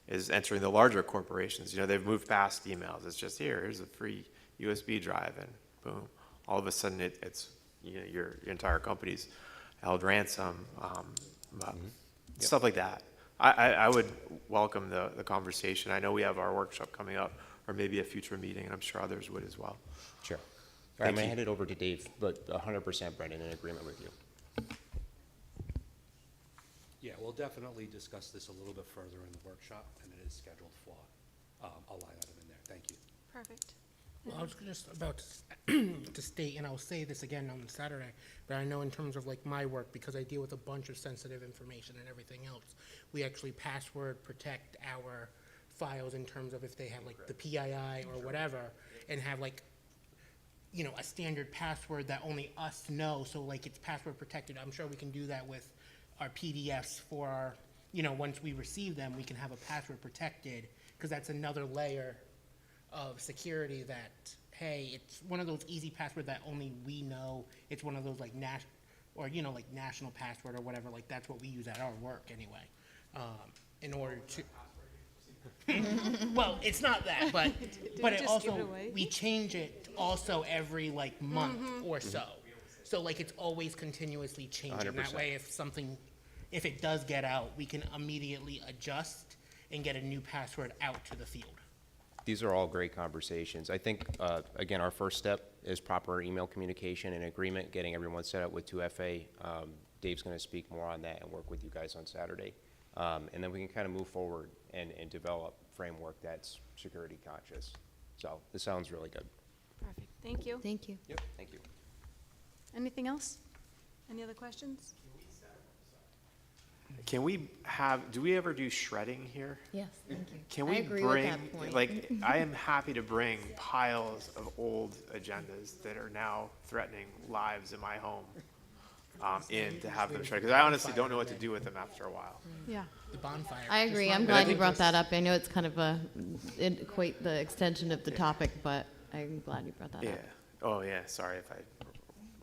is entering the larger corporations. They've moved past emails. It's just here's a free USB drive, and boom, all of a sudden it's your entire company's held ransom. Stuff like that. I would welcome the conversation. I know we have our workshop coming up, or maybe a future meeting, and I'm sure others would as well. Sure. All right, I'm going to hand it over to Dave, but 100%, Brendan, in agreement with you. Yeah, we'll definitely discuss this a little bit further in the workshop, and it is scheduled for a line item in there. Thank you. Perfect. Well, I was just about to state, and I'll say this again on Saturday, but I know in terms of like my work, because I deal with a bunch of sensitive information and everything else, we actually password protect our files in terms of if they have like the PII or whatever, and have like, a standard password that only us know, so like it's password protected. I'm sure we can do that with our PDFs for our, once we receive them, we can have a password protected, because that's another layer of security that, hey, it's one of those easy passwords that only we know. It's one of those like like national password or whatever, like that's what we use at our work anyway, in order to. Well, it's not that, but it also, we change it also every like month or so. So like it's always continuously changing. 100%. That way if it does get out, we can immediately adjust and get a new password out to the field. These are all great conversations. I think, again, our first step is proper email communication and agreement, getting everyone set up with 2FA. Dave's going to speak more on that and work with you guys on Saturday. And then we can kind of move forward and develop framework that's security conscious. So this sounds really good. Perfect. Thank you. Thank you. Yep, thank you. Anything else? Any other questions? Do we ever do shredding here? Yes, thank you. Can I we agree with bring, that point. like, I am happy to bring piles of old agendas that are now threatening lives in my home, in to have them shredded, because I honestly don't know what to do with them after a while. Yeah. The bonfire. I agree. I'm glad you brought that up. I know it's kind of quite the extension of the topic, but I'm glad you brought that Yeah. up. Oh, yeah, sorry if I,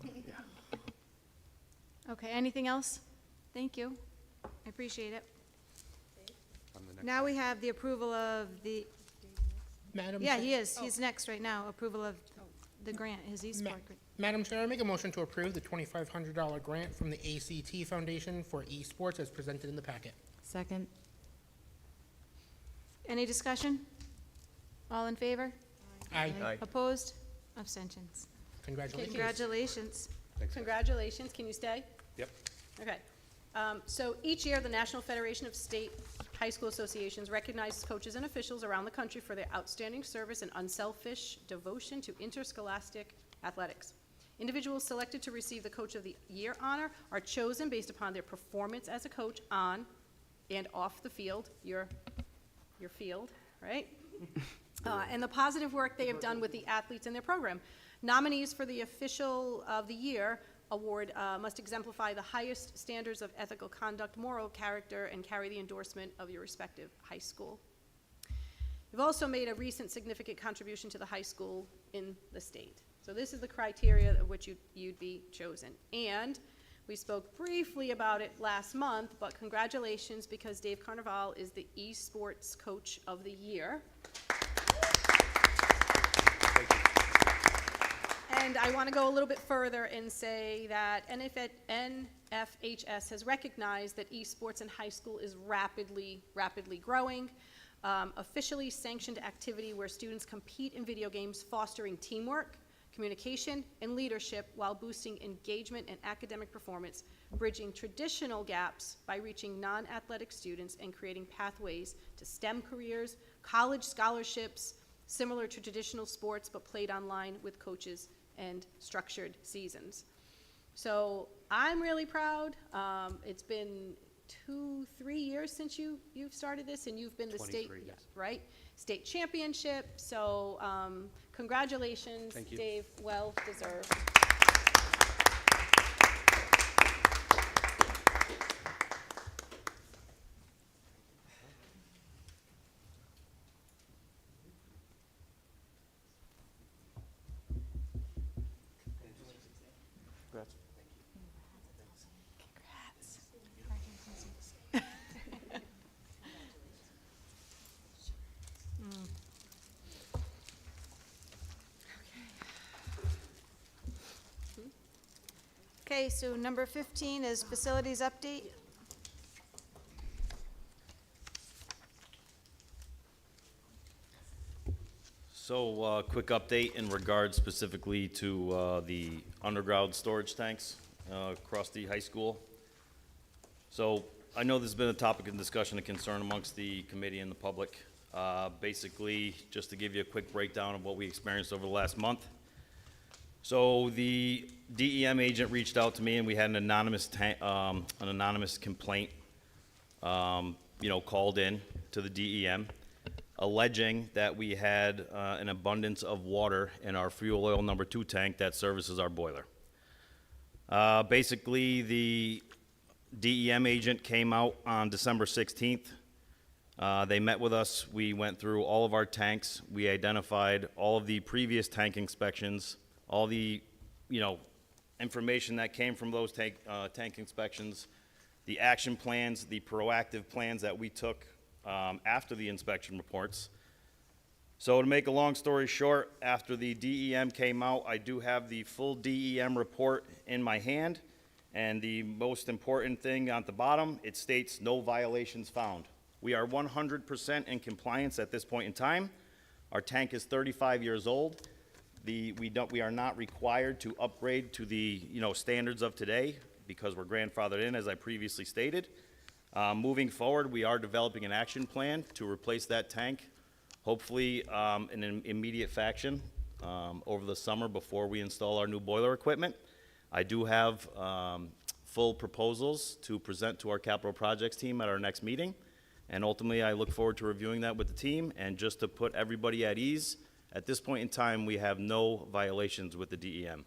yeah. Okay, anything else? Thank you. I appreciate it. I'm the next Now we have the approval of the, Madam yeah, Chair- he is. He's next right now. Approval of the grant, his eSport grant. Madam Chair, I make a motion to approve the $2,500 grant from the ACT Foundation for esports as presented in the packet. Second. Any discussion? All in favor? Aye. Opposed? Abstentions. Congratulations. Congratulations. Congratulations. Can you stay? Yep. Okay. So each year, the National Federation of State High School Associations recognizes coaches and officials around the country for their outstanding service and unselfish devotion to interscholastic athletics. Individuals selected to receive the Coach of the Year honor are chosen based upon their performance as a coach on and off the field, your field, right? And the positive work they have done with the athletes in their program. Nominees for the Official of the Year award must exemplify the highest standards of ethical conduct, moral character, and carry the endorsement of your respective high school. You've also made a recent significant contribution to the high school in the state. So this is the criteria of which you'd be chosen. And we spoke briefly about it last month, but congratulations, because Dave Carnival is the Esports Coach of the Year. And I want to go a little bit further and say that NFHS has recognized that esports in high school is rapidly growing. Officially sanctioned activity where students compete in video games, fostering teamwork, communication, and leadership while boosting engagement and academic performance, bridging traditional gaps by reaching non-athletic students and creating pathways to STEM careers, college scholarships, similar to traditional sports but played online with coaches and structured seasons. So I'm really proud. It's been 3 years since you've started this, and you've been the state, 23, yes. right? State championship, so congratulations, Thank you. Dave, well deserved. Okay, so number 15 is facilities update. So, quick update in regards specifically to the underground storage tanks across the high school. So, I know this has been a topic of discussion and concern amongst the committee and the public. Basically, just to give you a quick breakdown of what we experienced over the last month. So, the DEM agent reached out to me, and we had an anonymous complaint, called in to the DEM, alleging that we had an abundance of water in our fuel oil number 2 tank that services our boiler. Basically, the DEM agent came out on December 16th. They met with us. We went through all of our tanks. We identified all of the previous tank inspections, all the, information that came from those tank inspections, the action plans, the proactive plans that we took after the inspection reports. So to make a long story short, after the DEM came out, I do have the full DEM report in my hand, and the most important thing on the bottom, it states no violations found. We are 100% in compliance at this point in time. Our tank is 35 years old. We are not required to upgrade to the, standards of today because we're grandfathered in, as I previously stated. Moving forward, we are developing an action plan to replace that tank, hopefully in an immediate fashion over the summer before we install our new boiler equipment. I do have full proposals to present to our capital projects team at our next meeting, and ultimately I look forward to reviewing that with the team. And just to put everybody at ease, at this point in time, we have no violations with the DEM.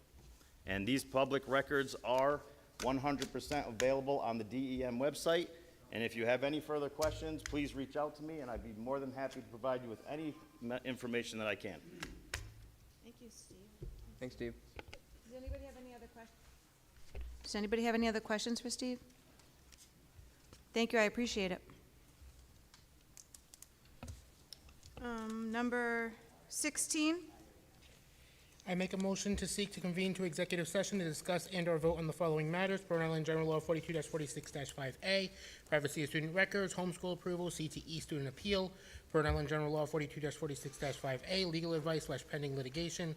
And these public records are 100% available on the DEM website. And if you have any further questions, please reach out to me, and I'd be more than happy to provide you with any information that I can. Thank you, Steve. Thanks, Steve. Does anybody have any other questions? Does anybody have any other questions for Steve? Thank you, I appreciate it. Number 16, I make a motion to seek to convene to executive session to discuss and/or vote on the following matters: Rhode Island General Law 42-46-5A, privacy of student records, homeschool approval, CTE student appeal; Rhode Island General Law 42-46-5A, legal advice/pending litigation;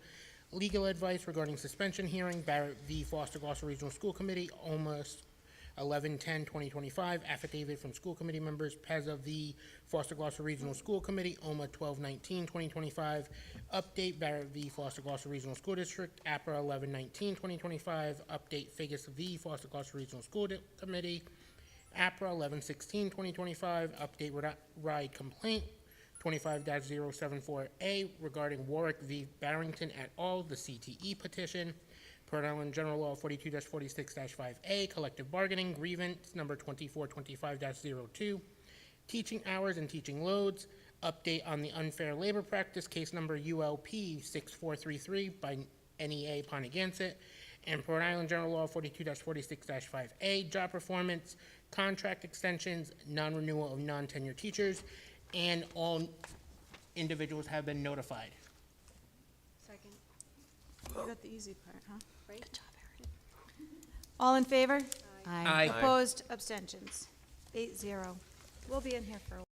legal advice regarding suspension hearing, Barrett v. Foster-Glocester Regional School Committee, almost 11/10/2025, affidavit from school committee members, PEZA v. Foster-Glocester Regional School Committee, OMA 12/19/2025, update Barrett v. Foster-Glocester Regional School District, APRA 11/19/2025, update Figgis v. Foster-Glocester Regional School Committee, APRA 11/16/2025, update ride complaint 25-074A regarding Warwick v. Barrington et al., the CTE petition, Rhode Island General Law 42-46-5A, collective bargaining, grievance number 2425-02, teaching hours and teaching loads, update on the unfair labor practice, case number ULP 6433 by NEA Ponegantset, and Rhode Island General Law 42-46-5A, job performance, contract extensions, non-renewal of non-tenured teachers, and all individuals have been notified. Second. you got the easy part, huh? Right? Good job, All in favor? Aye. Opposed, abstentions, 8-0. We'll be in here for a while.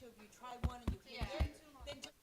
to, if you try one and you can't get it, then just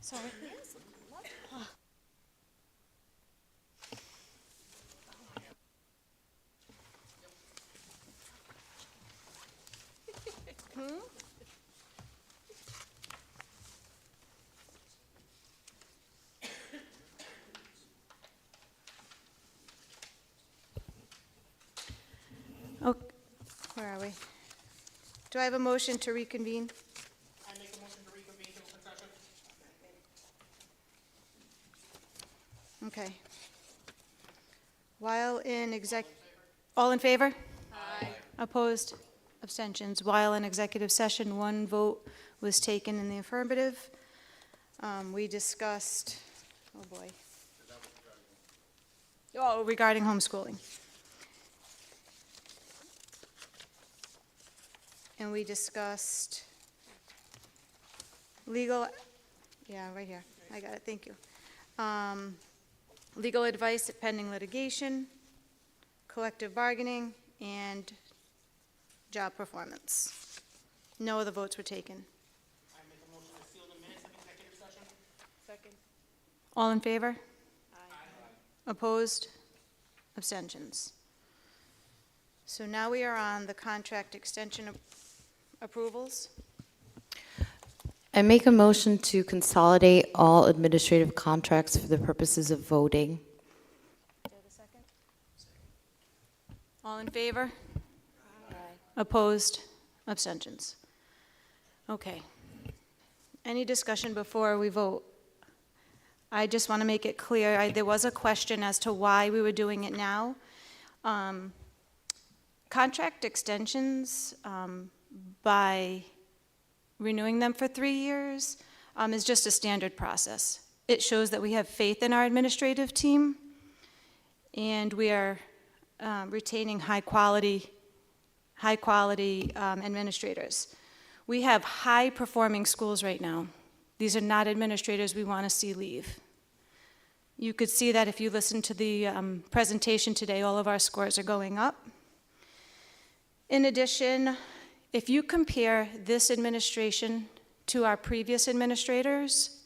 Sorry. Oh, where are we? Do I have a motion to reconvene? I make a motion to reconvene to open session. Okay. While in all in favor? Aye. Opposed? Abstentions? While in executive session, one vote was taken in the affirmative. We discussed, oh boy. Oh, regarding homeschooling. And we discussed legal, yeah, right here. I got it, thank you. Legal advice pending litigation, collective bargaining, and job performance. No other votes were taken. I make a motion to seal the minutes of executive session. second. All in favor? Opposed? Abstentions? So now we are on the contract extension approvals. I make a motion to consolidate all administrative contracts for the purposes of voting. Do I have a second? All in favor? Opposed? Abstentions? Okay. Any discussion before we vote? I just want to make it clear, there was a question as to why we were doing it now. Contract extensions, by renewing them for 3 years, is just a standard process. It shows that we have faith in our administrative team, and we are retaining high-quality administrators. We have high-performing schools right now. These are not administrators we want to see leave. You could see that if you listen to the presentation today, all of our scores are going up. In addition, if you compare this administration to our previous administrators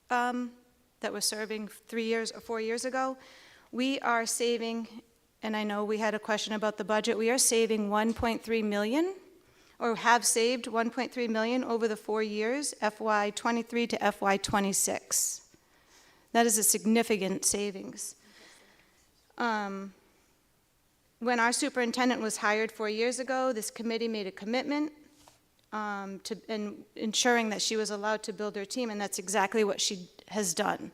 that were serving 3 years or 4 years ago, we are saving, and I know we had a question about the budget, we are saving $1.3 million, or have saved $1.3 million over the 4 years, FY23 to FY26. That is a significant savings. When our superintendent was hired 4 years ago, this committee made a commitment to ensuring that she was allowed to build her team, and that's exactly what she has done.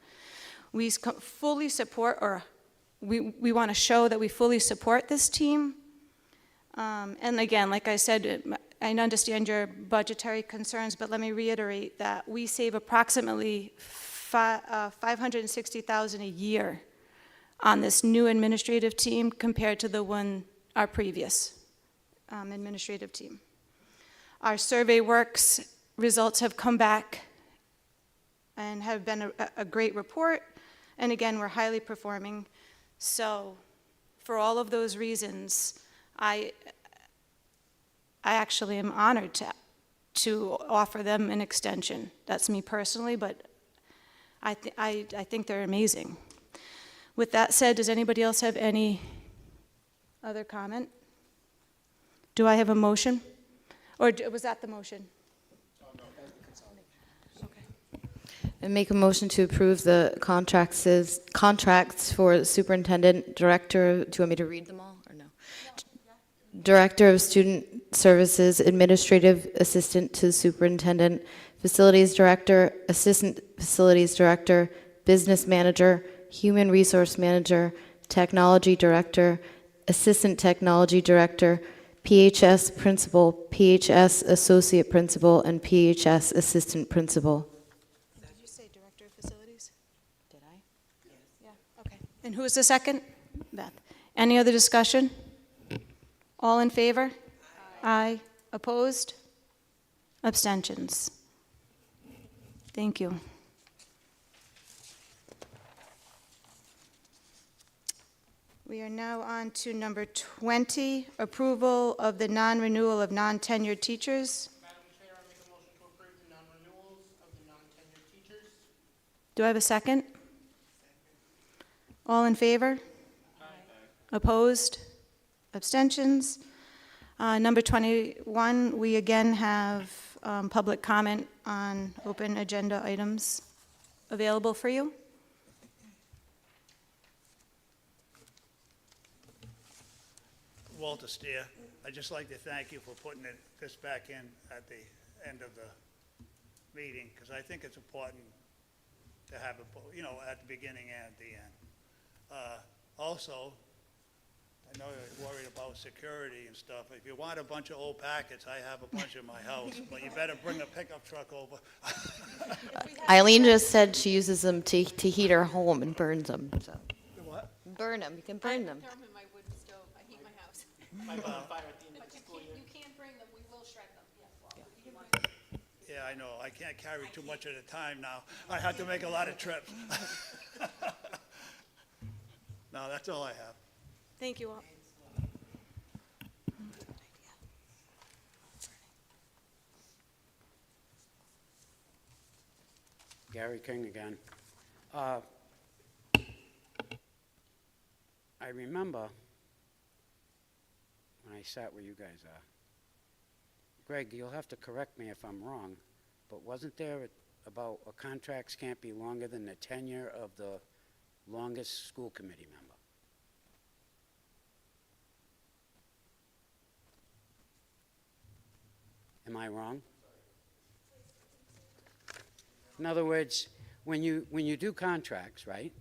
We fully support, or we want to show that we fully support this team. And again, like I said, I understand your budgetary concerns, but let me reiterate that we save approximately $560,000 a year on this new administrative team compared to our previous administrative team. Our survey works results have come back and have been a great report, and again, we're highly performing. So for all of those reasons, I actually am honored to offer them an extension. That's me personally, but I think they're amazing. With that said, does anybody else have any other comment? Do I have a motion? Or was that the motion? I make a motion to approve the contracts for superintendent, director. Do you want me to read them all, or no? Director of Student Services, Administrative Assistant to Superintendent, Facilities Director, Assistant Facilities Director, Business Manager, Human Resource Manager, Technology Director, Assistant Technology Director, PHS Principal, PHS Associate Principal, and PHS Assistant Principal. Did you say Director of Facilities? Did I? Yeah, okay. And who's the second? Beth. Any other discussion? All in favor? Aye. Opposed? Abstentions? Thank you. We are now on to number 20, approval of the non-renewal of non-tenured teachers. Madam Chair, I make a motion to approve the non-renewals of the non-tenured teachers. Do I have a second? All in favor? Aye. Opposed? Abstentions? Number 21, we again have public comment on open agenda items available for you. Walter Steer, I'd just like to thank you for putting this back in at the end of the meeting, because I think it's important to have it, at the beginning and at the end. Also, I know you're worried about security and stuff. If you want a bunch of old packets, I have a bunch in my house, but you better bring a pickup truck over. Eileen just said she uses them to heat her home and burns them, so. What? Burn them, you can burn them. Throw them in my wood stove. I heat my house. Might be on fire at the end But of the school year. you can't bring them. We will shred them. Yeah. Yeah, I know. I can't carry too much at a time now. I have to make a lot of trips. No, that's all I have. Thank you all. Gary King again. I remember when I sat where you guys are. Greg, you'll have to correct me if I'm wrong, but wasn't there about contracts can't be longer than the tenure of the longest school committee member? Am I wrong? In other words, when you do contracts, right,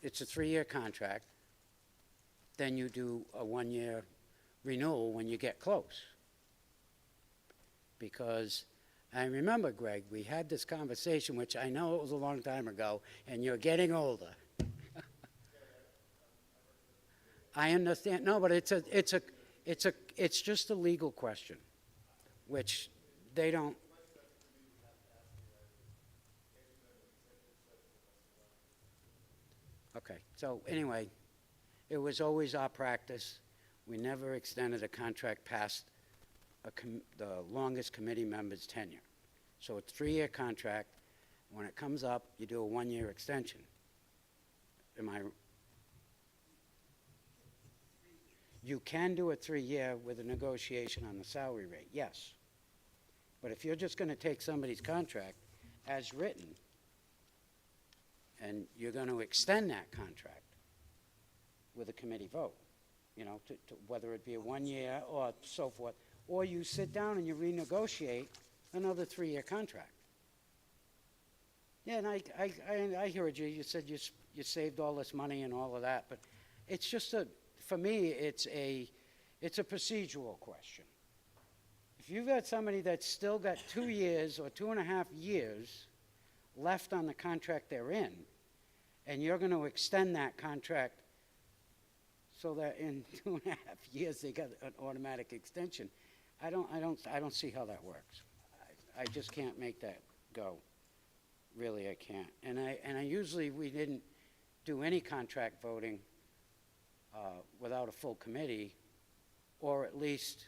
it's a 3-year contract, then you do a 1-year renewal when you get close. Because I remember, Greg, we had this conversation, which I know it was a long time ago, and you're getting older. I understand. No, but it's just a legal question, which they don't. Okay, so anyway, it was always our practice. We never extended a contract past the longest committee member's tenure. So it's a 3-year contract. When it comes up, you do a 1-year extension. You can do a 3-year with a negotiation on the salary rate, yes. But if you're just going to take somebody's contract as written, and you're going to extend that contract with a committee vote, to whether it be a 1-year or so forth, or you sit down and you renegotiate another 3-year contract. Yeah, and I heard you. You said you saved all this money and all of that, but it's just for me, it's a procedural question. If you've got somebody that's still got 2 years or 2.5 years left on the contract they're in, and you're going to extend that contract so that in 2.5 years they got an automatic extension, I don't see how that works. I just can't make that go. Really, I can't. And I usually, we didn't do any contract voting without a full committee, or at least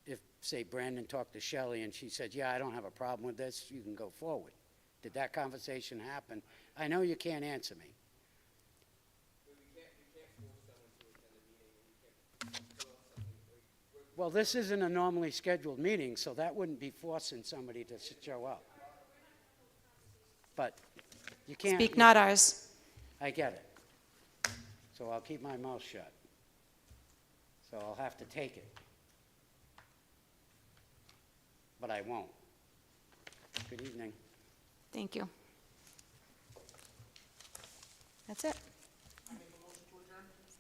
if, say, Brandon talked to Shelley and she said, yeah, I don't have a problem with this, you can go forward. Did that conversation happen? I know you can't answer me. Well, this isn't a normally scheduled meeting, so that wouldn't be forcing somebody to show up. But you can't. Speak, not ours. I get it. So I'll keep my mouth shut. So I'll have to take it. but I won't. Good evening. Thank you. That's it.